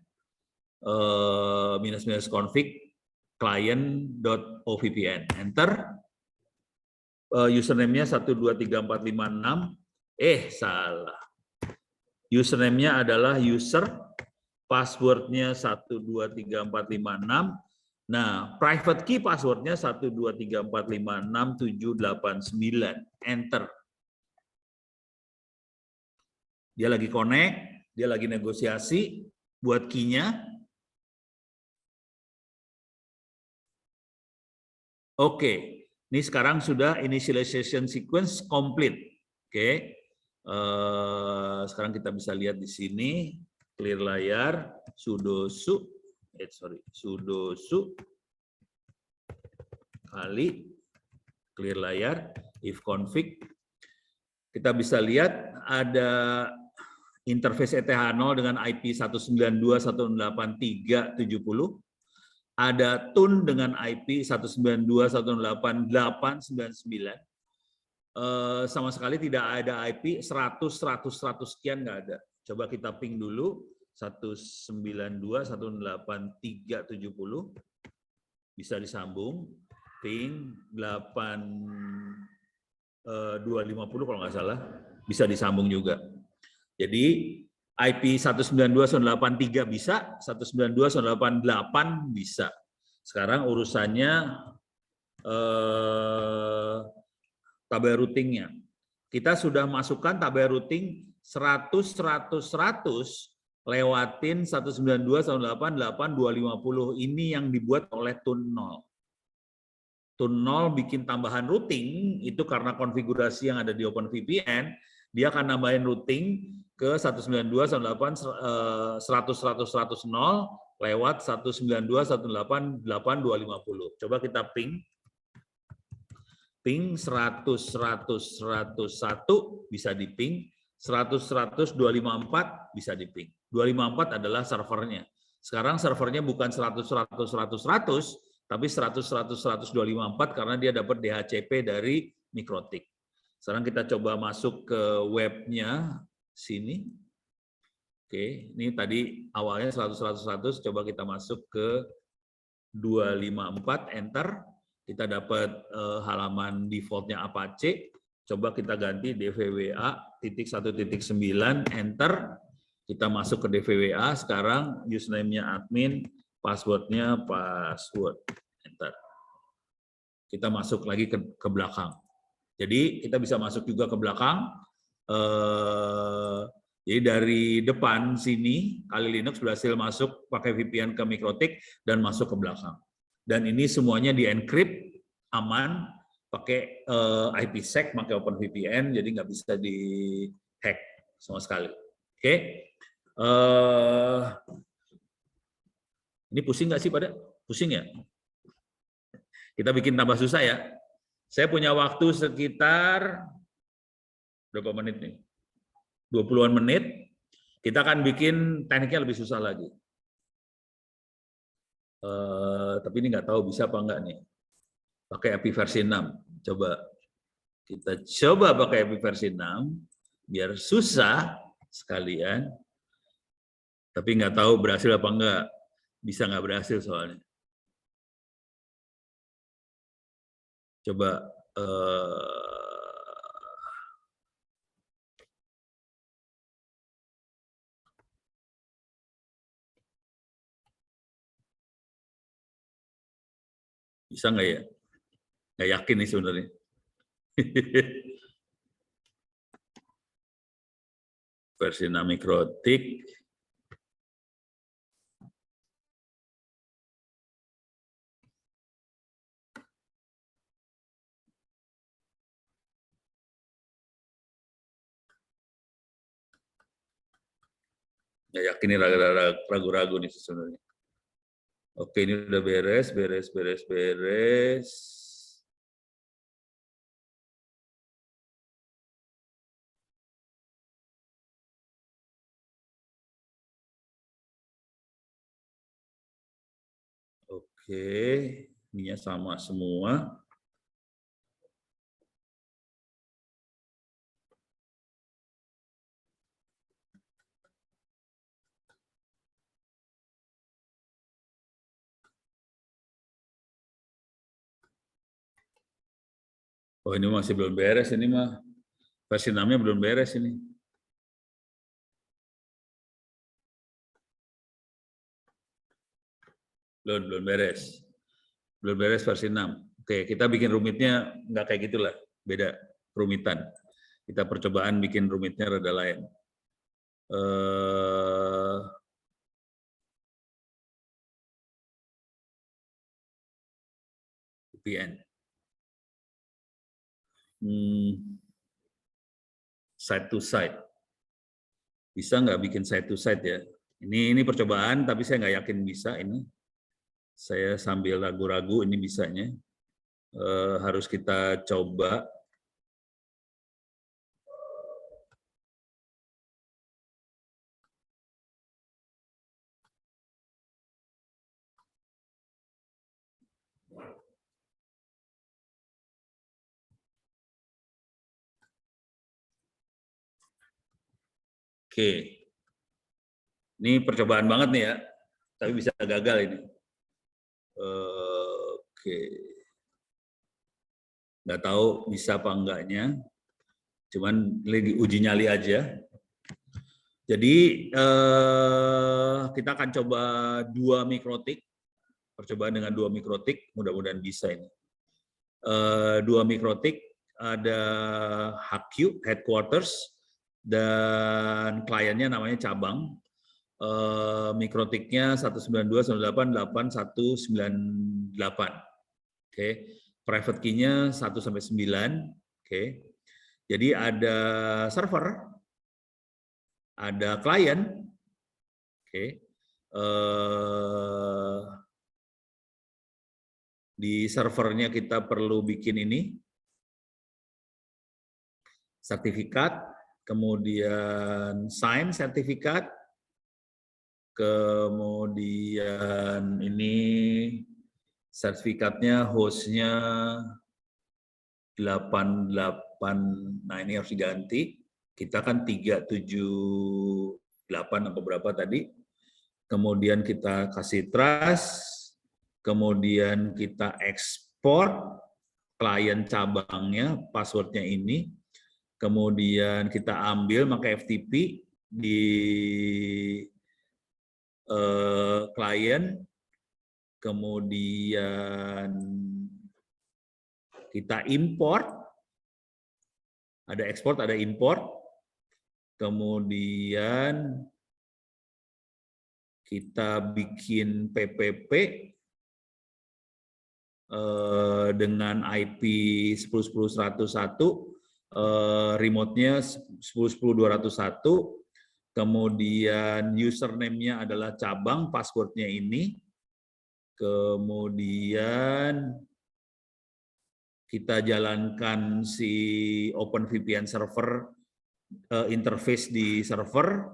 minus config client.ovpn. Enter. Username-nya 123456. Salah. Username-nya adalah user, password-nya 123456. Nah, private key password-nya 1234567789. Enter. Dia lagi connect, dia lagi negosiasi buat key-nya. Oke, ini sekarang sudah initialization sequence complete. Oke, sekarang kita bisa lihat di sini, clear layar, sudo kali clear layar, if config. Kita bisa lihat ada interface ETH0 dengan IP 192.168.3.70. Ada tune dengan IP 192.168.899. Sama sekali tidak ada IP 100 sekian, nggak ada. Coba kita ping dulu 192.168.3.70 bisa disambung, ping 8250 kalau nggak salah bisa disambung juga. Jadi IP 192.168.3 bisa, 192.168.8 bisa. Sekarang urusannya tabel routingnya. Kita sudah masukkan tabel routing 100 lewatin 192.168.8.250 ini yang dibuat oleh tun 0. Tun 0 bikin tambahan routing itu karena konfigurasi yang ada di OpenVPN, dia akan nambahin routing ke 192.168.100.100.0 lewat 192.168.8.250. Coba kita ping 100.100.101 bisa diping, 100.100.254 bisa diping. 254 adalah servernya. Sekarang servernya bukan 100.100.100, tapi 100.100.100.254 karena dia dapat DHCP dari Mikrotik. Sekarang kita coba masuk ke webnya sini. Oke, ini tadi awalnya 100, coba kita masuk ke 254, enter. Kita dapat halaman defaultnya Apache. Coba kita ganti DVWA.1.9, enter. Kita masuk ke DVWA, sekarang username-nya admin, password-nya password, enter. Kita masuk lagi ke belakang. Jadi kita bisa masuk juga ke belakang. Jadi dari depan sini, Kali Linux berhasil masuk pakai VPN ke Mikrotik dan masuk ke belakang. Dan ini semuanya di-encrypt, aman, pakai IPsec, pakai OpenVPN, jadi nggak bisa di-hack sama sekali. Oke. Ini pusing nggak sih pada? Pusing ya? Kita bikin tambah susah ya. Saya punya waktu sekitar berapa menit nih? 20-an menit. Kita akan bikin tekniknya lebih susah lagi. Tapi ini nggak tahu bisa apa enggak nih. Pakai API versi 6. Coba. Kita coba pakai API versi 6. Biar susah sekalian. Tapi nggak tahu berhasil apa enggak. Bisa nggak berhasil soalnya. Coba bisa nggak ya? Nggak yakin nih sebenarnya. Versi 6 Mikrotik. Nggak yakin nih, ragu-ragu nih sebenarnya. Oke, ini udah beres. Oke, ininya sama semua. Oh, ini masih belum beres ini mah. Versi 6-nya belum beres ini. Belum beres. Belum beres versi 6. Oke, kita bikin rumitnya nggak kayak gitulah. Beda rumitan. Kita percobaan bikin rumitnya rada lain. VPN. Side to side. Bisa nggak bikin side to side ya? Ini percobaan, tapi saya nggak yakin bisa ini. Saya sambil ragu-ragu ini bisanya. Harus kita coba. Oke. Ini percobaan banget nih ya, tapi bisa gagal ini. Oke. Nggak tahu bisa apa enggaknya, cuman lagi uji nyali aja. Jadi kita akan coba 2 mikrotik, percobaan dengan 2 mikrotik, mudah-mudahan bisa ini. 2 mikrotik, ada HQ, headquarters, dan kliennya namanya cabang. Mikrotiknya 192.168.8.198. Oke. Private key-nya 1-9. Oke. Jadi ada server, ada klien. Oke. Di servernya kita perlu bikin ini sertifikat, kemudian sign sertifikat, kemudian ini sertifikatnya hostnya 88 nah ini harus diganti. Kita kan 378 apa berapa tadi. Kemudian kita kasih trust, kemudian kita ekspor klien cabangnya, passwordnya ini, kemudian kita ambil pakai FTP di klien, kemudian kita import, ada ekspor, ada import, kemudian kita bikin PPP dengan IP 10.10.101, remote-nya 10.10.201, kemudian username-nya adalah cabang, password-nya ini, kemudian kita jalankan si OpenVPN server, interface di server,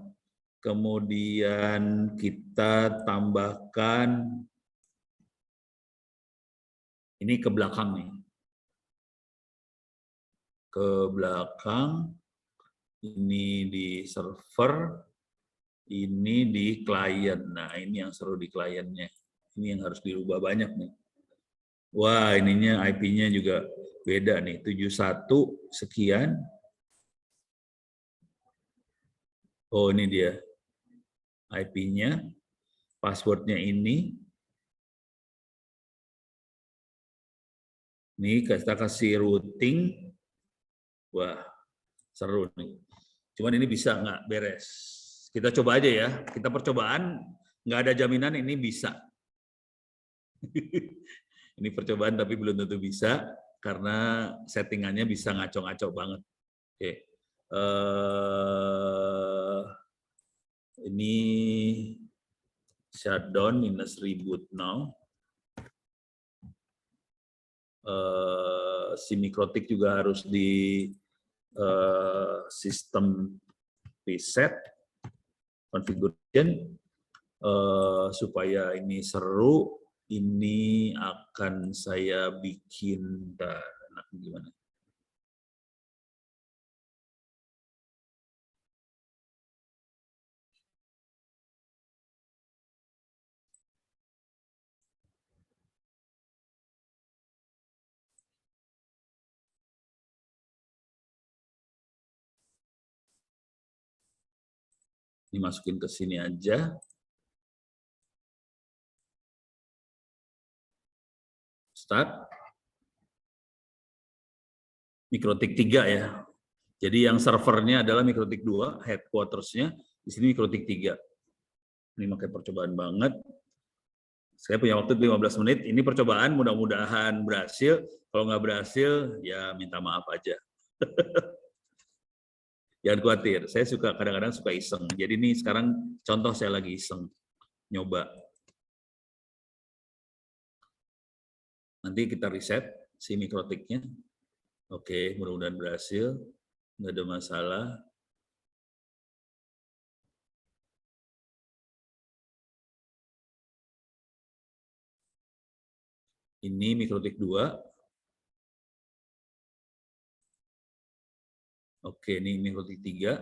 kemudian kita tambahkan ini ke belakang nih. Ke belakang, ini di server, ini di klien. Nah, ini yang seru di kliennya. Ini yang harus dirubah banyak nih. Wah, ininya IP-nya juga beda nih, 71 sekian. Oh, ini dia IP-nya, password-nya ini. Ini kita kasih routing. Wah, seru nih. Cuman ini bisa nggak beres. Kita coba aja ya. Kita percobaan, nggak ada jaminan ini bisa. Ini percobaan tapi belum tentu bisa karena settingannya bisa ngaco-ngaco banget. Oke. Ini shutdown minus reboot now. Si mikrotik juga harus di sistem reset configuration supaya ini seru. Ini akan saya bikin gimana? Dimasukin ke sini aja. Start. Mikrotik 3 ya. Jadi yang servernya adalah Mikrotik 2, headquarters-nya di sini Mikrotik 3. Ini pakai percobaan banget. Saya punya waktu 15 menit. Ini percobaan, mudah-mudahan berhasil. Kalau nggak berhasil, ya minta maaf aja. Jangan khawatir, saya kadang-kadang suka iseng. Jadi ini sekarang contoh saya lagi iseng, nyoba. Nanti kita reset si mikrotiknya. Oke, mudah-mudahan berhasil. Nggak ada masalah. Ini mikrotik 2. Oke, ini mikrotik 3.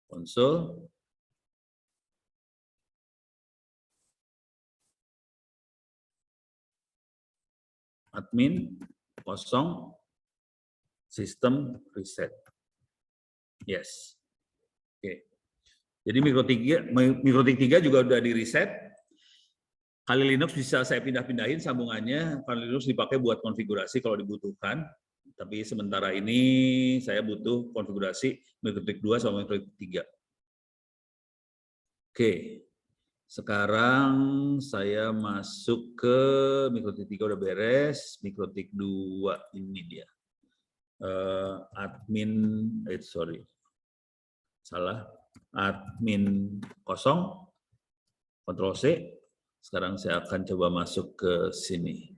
Konsol. Admin, kosong. Sistem, reset. Yes. Oke. Jadi mikrotik 3 juga udah di reset. Kali Linux bisa saya pindah-pindahin sambungannya. Kali Linux dipakai buat konfigurasi kalau dibutuhkan. Tapi sementara ini saya butuh konfigurasi mikrotik 2 sama mikrotik 3. Oke. Sekarang saya masuk ke mikrotik 3 udah beres. Mikrotik 2 ini dia. Admin kosong. Ctrl C. Sekarang saya akan coba masuk ke sini.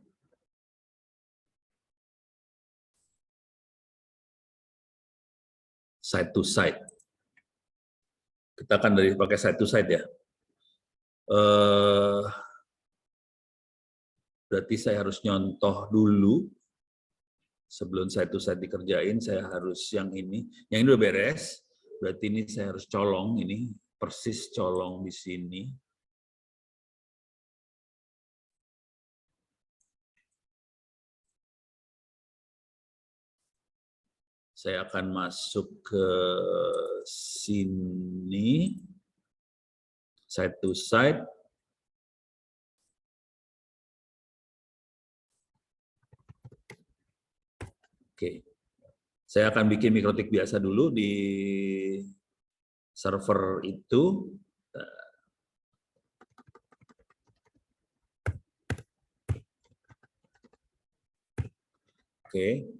Side to side. Kita akan pakai side to side ya. Berarti saya harus nyontoh dulu. Sebelum side to side dikerjain, saya harus yang ini. Yang ini udah beres. Berarti ini saya harus colong, ini persis colong di sini. Saya akan masuk ke sini, side to side. Oke, saya akan bikin mikrotik biasa dulu di server itu. Oke,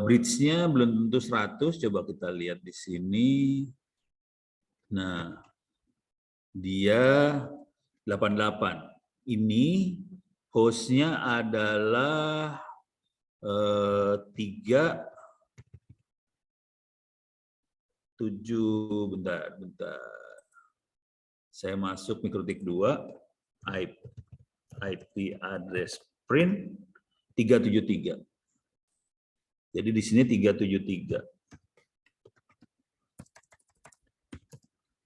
bridge-nya belum tentu 100, coba kita lihat di sini. Nah, dia 88. Ini host-nya adalah 3, 7, bentar. Saya masuk mikrotik 2, IP address print 373. Jadi di sini 373.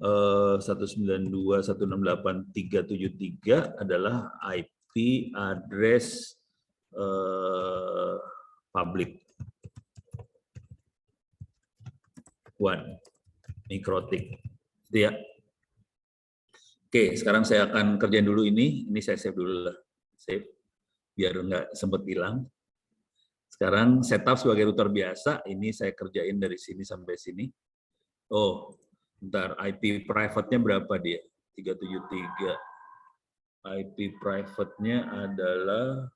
192.168.373 adalah IP address public one mikrotik. Itu ya. Oke, sekarang saya akan kerjain dulu ini. Ini saya save dulu lah. Save biar nggak sempat hilang. Sekarang setup sebagai router biasa, ini saya kerjain dari sini sampai sini. Oh, bentar, IP private-nya berapa dia? 373. IP private-nya adalah,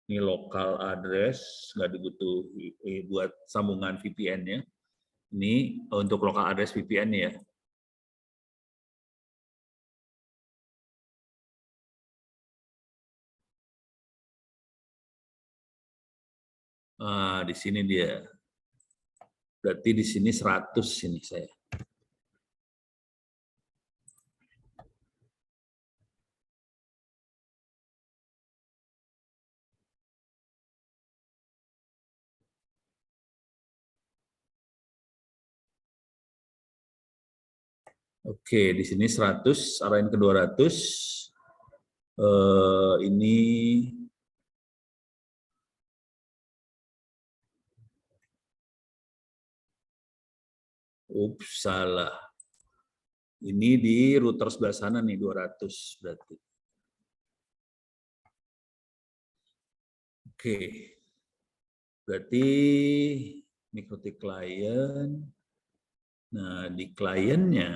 ini local address, nggak dibutuhi buat sambungan VPN-nya. Ini untuk local address VPN ya. Di sini dia. Berarti di sini 100 ini saya. Oke, di sini 100, arahin ke 200. Ini salah. Ini di router sebelah sana nih 200 berarti. Oke. Berarti mikrotik client. Nah, di kliennya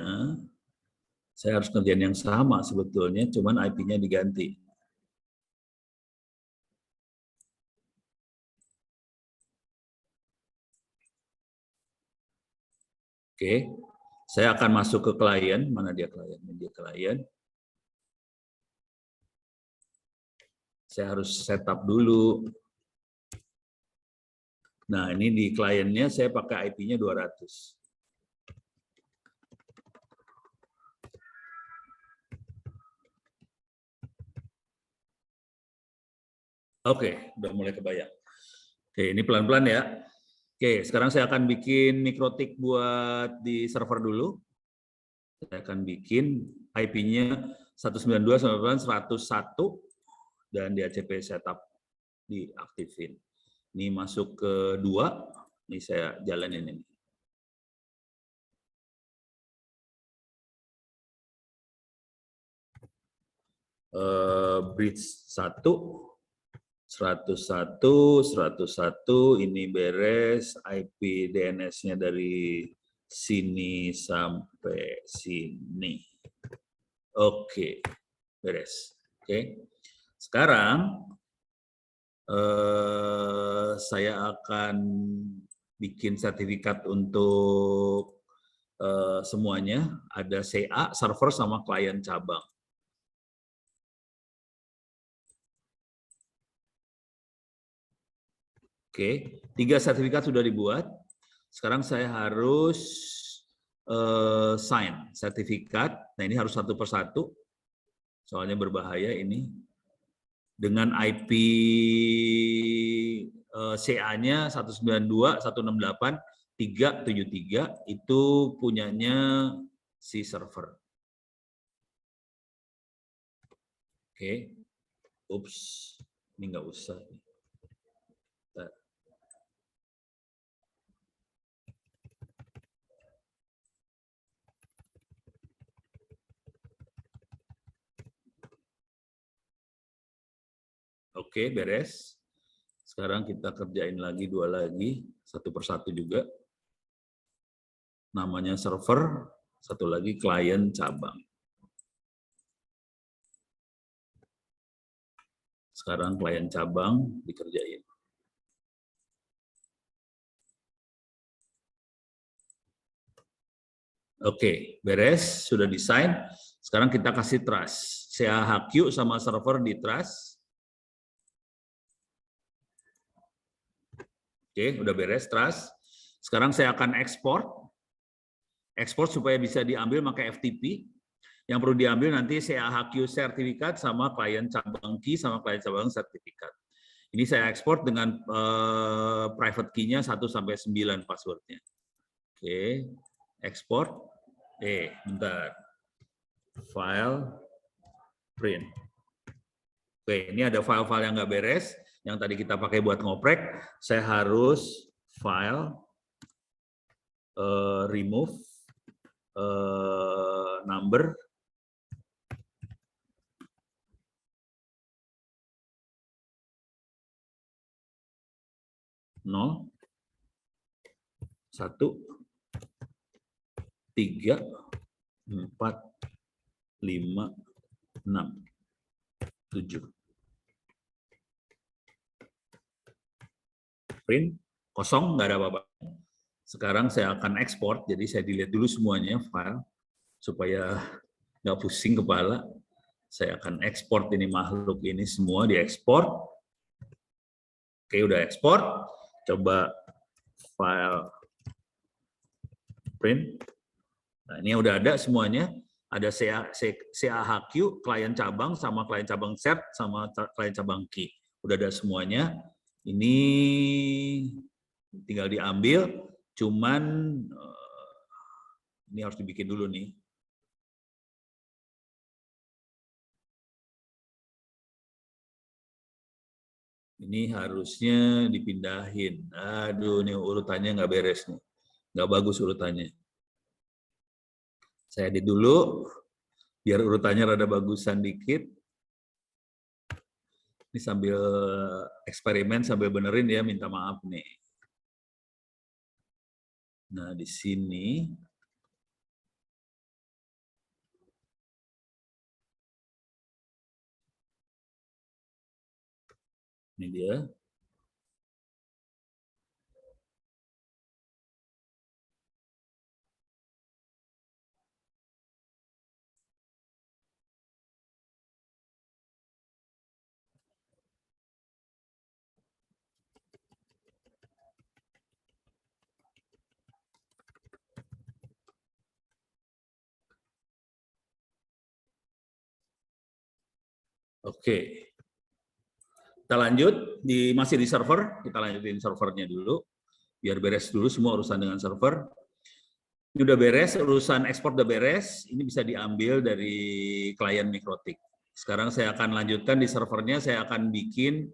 saya harus kerjaan yang sama sebetulnya, cuman IP-nya diganti. Oke, saya akan masuk ke klien. Mana dia klien? Dia klien. Saya harus setup dulu. Nah, ini di kliennya saya pakai IP-nya 200. Oke, udah mulai kebayang. Oke, ini pelan-pelan ya. Oke, sekarang saya akan bikin mikrotik buat di server dulu. Saya akan bikin IP-nya 192.168.101 dan DHCP setup diaktifin. Ini masuk ke 2, ini saya jalanin ini. Bridge 1, 101, ini beres, IP DNS-nya dari sini sampai sini. Oke, beres. Oke. Sekarang saya akan bikin sertifikat untuk semuanya. Ada CA, server, sama klien cabang. Oke, 3 sertifikat sudah dibuat. Sekarang saya harus sign sertifikat. Nah, ini harus satu persatu, soalnya berbahaya ini. Dengan IP CA-nya 192.168.373 itu punyanya si server. Oke, ups, ini nggak usah. Oke, beres. Sekarang kita kerjain lagi 2 lagi, satu persatu juga. Namanya server, satu lagi klien cabang. Sekarang klien cabang dikerjain. Oke, beres, sudah desain. Sekarang kita kasih trust. CAHQ sama server di trust. Oke, udah beres trust. Sekarang saya akan ekspor. Ekspor supaya bisa diambil pakai FTP. Yang perlu diambil nanti CAHQ sertifikat sama klien cabang key sama klien cabang sertifikat. Ini saya ekspor dengan private key-nya 1 sampai 9 password-nya. Oke, ekspor. Bentar. File, print. Oke, ini ada file-file yang nggak beres. Yang tadi kita pakai buat ngoprek, saya harus file, remove, number, nol, 1, 3, 4, 5, 6, 7. Print, kosong, nggak ada apa-apa. Sekarang saya akan ekspor, jadi saya delete dulu semuanya file, supaya nggak pusing kepala. Saya akan ekspor ini makhluk ini semua diekspor. Oke, udah ekspor. Coba file print. Nah, ini udah ada semuanya. Ada CAHQ, klien cabang, sama klien cabang set, sama klien cabang key. Udah ada semuanya. Ini tinggal diambil, cuman ini harus dibikin dulu nih. Ini harusnya dipindahin. Aduh, ini urutannya nggak beres nih. Nggak bagus urutannya. Saya edit dulu, biar urutannya rada bagusan dikit. Ini sambil eksperimen, sambil benerin ya, minta maaf nih. Nah, di sini. Ini dia. Oke. Kita lanjut, masih di server, kita lanjutin servernya dulu, biar beres dulu semua urusan dengan server. Ini udah beres, urusan ekspor udah beres, ini bisa diambil dari klien Mikrotik. Sekarang saya akan lanjutkan di servernya, saya akan bikin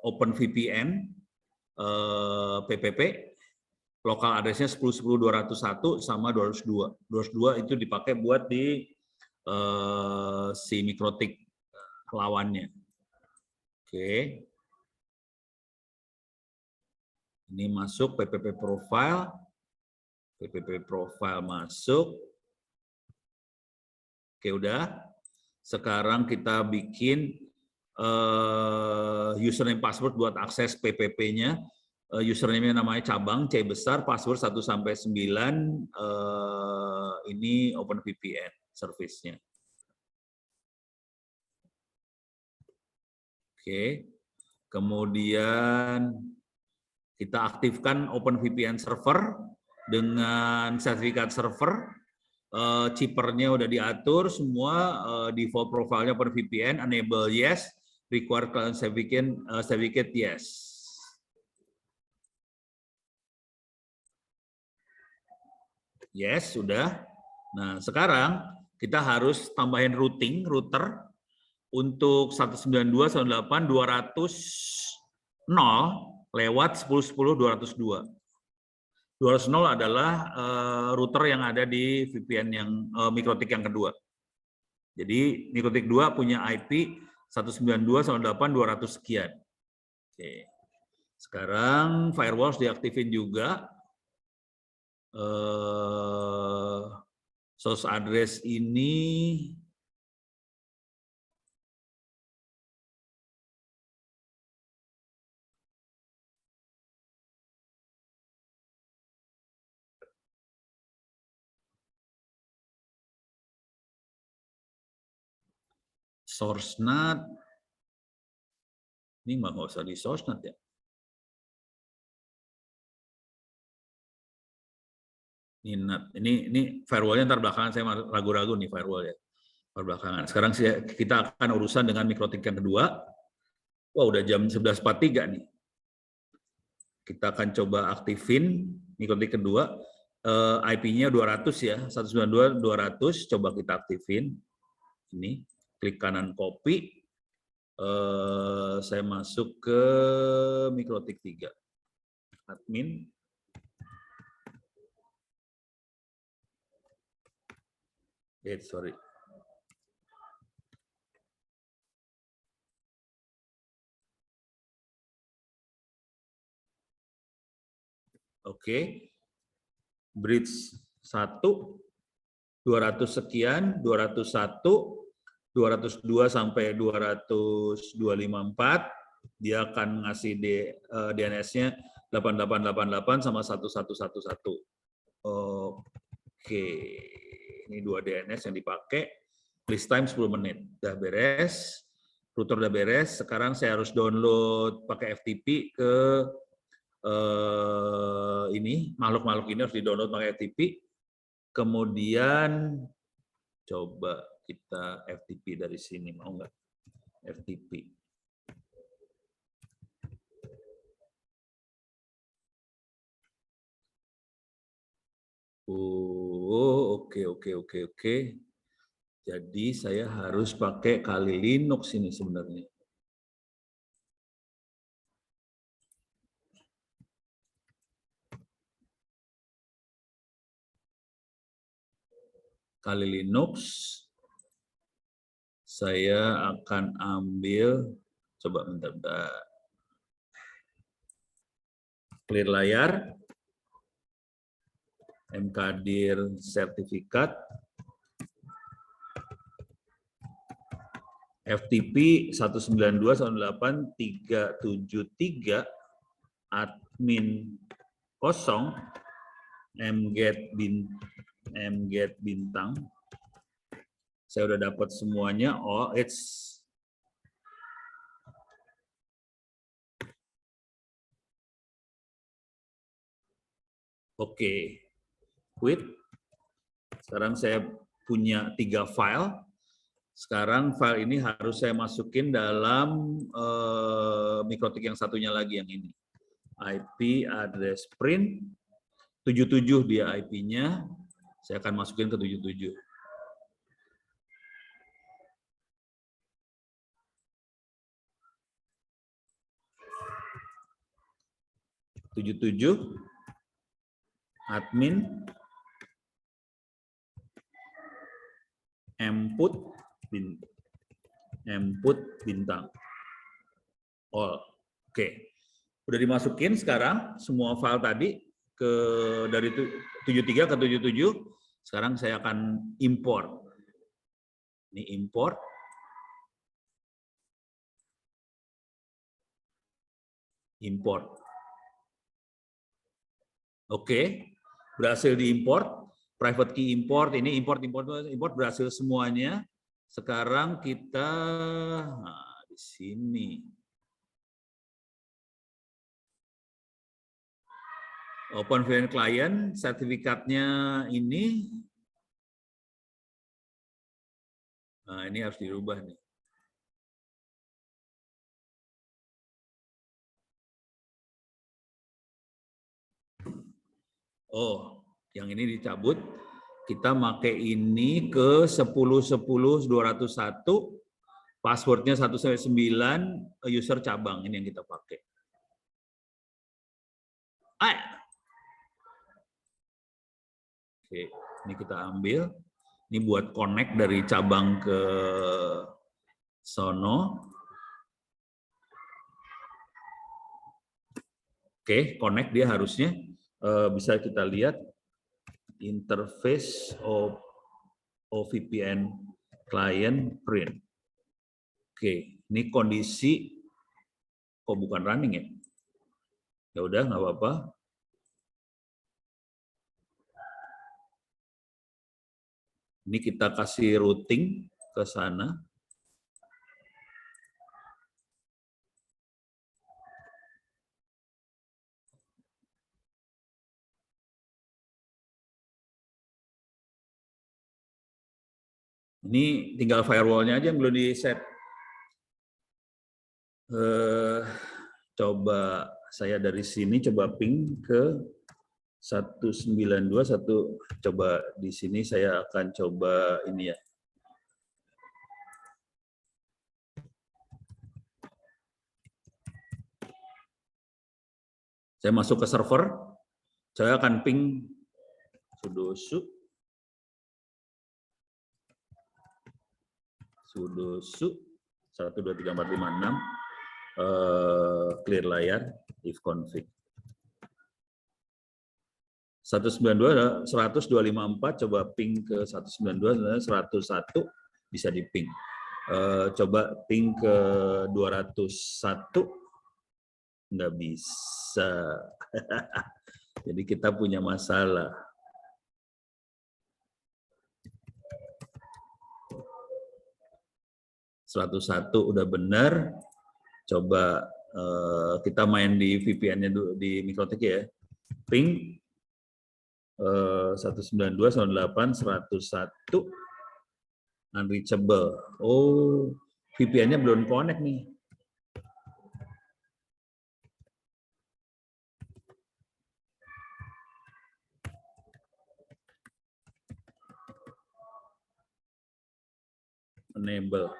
OpenVPN, PPP, lokal address-nya 10.10.201 sama 202. 202 itu dipakai buat di si Mikrotik lawannya. Oke. Ini masuk PPP profile. PPP profile masuk. Oke, udah. Sekarang kita bikin username password buat akses PPP-nya. Username-nya namanya cabang, C besar, password 1 sampai 9. Ini OpenVPN service-nya. Oke. Kemudian kita aktifkan OpenVPN server. dengan sertifikat server, chippernya udah diatur semua, default profile-nya per VPN, enable yes, require client certificate yes. Yes, sudah. Nah, sekarang kita harus tambahin router untuk 192.168.200.0 lewat 10.10.202. 200 adalah router yang ada di VPN yang MikroTik yang kedua. Jadi MikroTik 2 punya IP 192.168.200 sekian. Oke. Sekarang firewall diaktifin juga. Source address ini source NAT, ini nggak usah di source NAT ya. Ini firewallnya ntar belakangan, saya ragu-ragu nih firewall ya. Belakangan. Sekarang kita akan urusan dengan MikroTik yang kedua. Wah, udah jam 11.43 nih. Kita akan coba aktifin MikroTik kedua. IP-nya 200 ya, 192.200. Coba kita aktifin. Ini, klik kanan copy. Saya masuk ke MikroTik 3. Admin. Sorry. Oke. Bridge 1, 200 sekian, 201, 202 sampai 20254, dia akan ngasih DNS-nya 8888 sama 1111. Oke. Ini 2 DNS yang dipakai. List time 10 menit. Udah beres. Router udah beres. Sekarang saya harus download pakai FTP ke ini. Makhluk-makhluk ini harus di-download pakai FTP. Kemudian coba kita FTP dari sini. Mau nggak? FTP. Oke. Jadi saya harus pakai Kali Linux ini sebenarnya. Kali Linux. Saya akan ambil, coba bentar. Clear layar. mkdir sertifikat. FTP 192.168.373 admin 0 mget bintang. Saya udah dapat semuanya. Oke. Quit. Sekarang saya punya 3 file. Sekarang file ini harus saya masukin dalam MikroTik yang satunya lagi, yang ini. IP address print 77 dia IP-nya. Saya akan masukin ke 77. 77 admin input bintang all. Oke. Udah dimasukin sekarang semua file tadi ke dari 73 ke 77. Sekarang saya akan import. Ini import. Oke. Berhasil diimport. Private key import, ini import berhasil semuanya. Sekarang kita di sini. OpenVPN client sertifikatnya ini, nah ini harus dirubah nih. Oh, yang ini dicabut. Kita pakai ini ke 10.10.201, passwordnya 1-9, user cabang, ini yang kita pakai. Oke, ini kita ambil. Ini buat connect dari cabang ke sono. Oke, connect dia harusnya bisa kita lihat interface of VPN client print. Oke, ini kondisi kok bukan running ya? Ya udah, nggak apa-apa. Ini kita kasih routing ke sana. Ini tinggal firewall-nya aja yang belum di-set. Coba saya dari sini coba ping ke 192.1. Coba di sini saya akan coba ini ya. Saya masuk ke server, saya akan ping sudo su 123.456 clear layar if config 192.100.254, coba ping ke 192.101 bisa di ping. Coba ping ke 201 nggak bisa. Jadi kita punya masalah. Satu udah benar. Coba kita main di VPN-nya di MikroTik ya. Ping 192.108.101 unreachable. Oh, VPN-nya belum connect nih. Enable.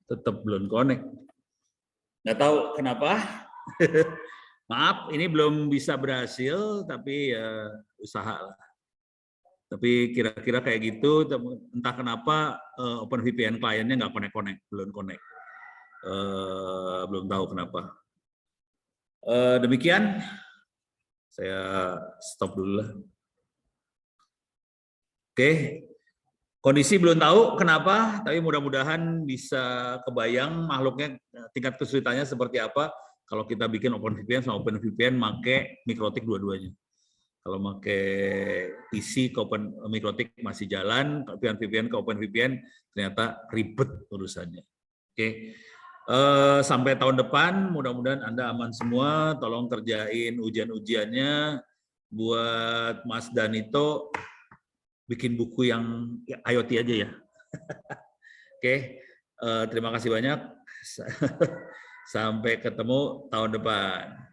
Tetap belum connect. Nggak tahu kenapa. Maaf, ini belum bisa berhasil, tapi ya usaha lah. Tapi kira-kira kayak gitu, entah kenapa OpenVPN kliennya nggak connect-connect, belum connect. Belum tahu kenapa. Demikian, saya stop dulu lah. Oke, kondisi belum tahu kenapa, tapi mudah-mudahan bisa kebayang makhluknya tingkat kesulitannya seperti apa kalau kita bikin OpenVPN sama OpenVPN make MikroTik dua-duanya. Kalau pakai PC ke MikroTik masih jalan, VPN ke OpenVPN ternyata ribet urusannya. Oke, sampai tahun depan mudah-mudahan Anda aman semua. Tolong kerjain ujian-ujiannya. Buat Mas Danito, bikin buku yang IoT aja ya. Oke, terima kasih banyak. Sampai ketemu tahun depan.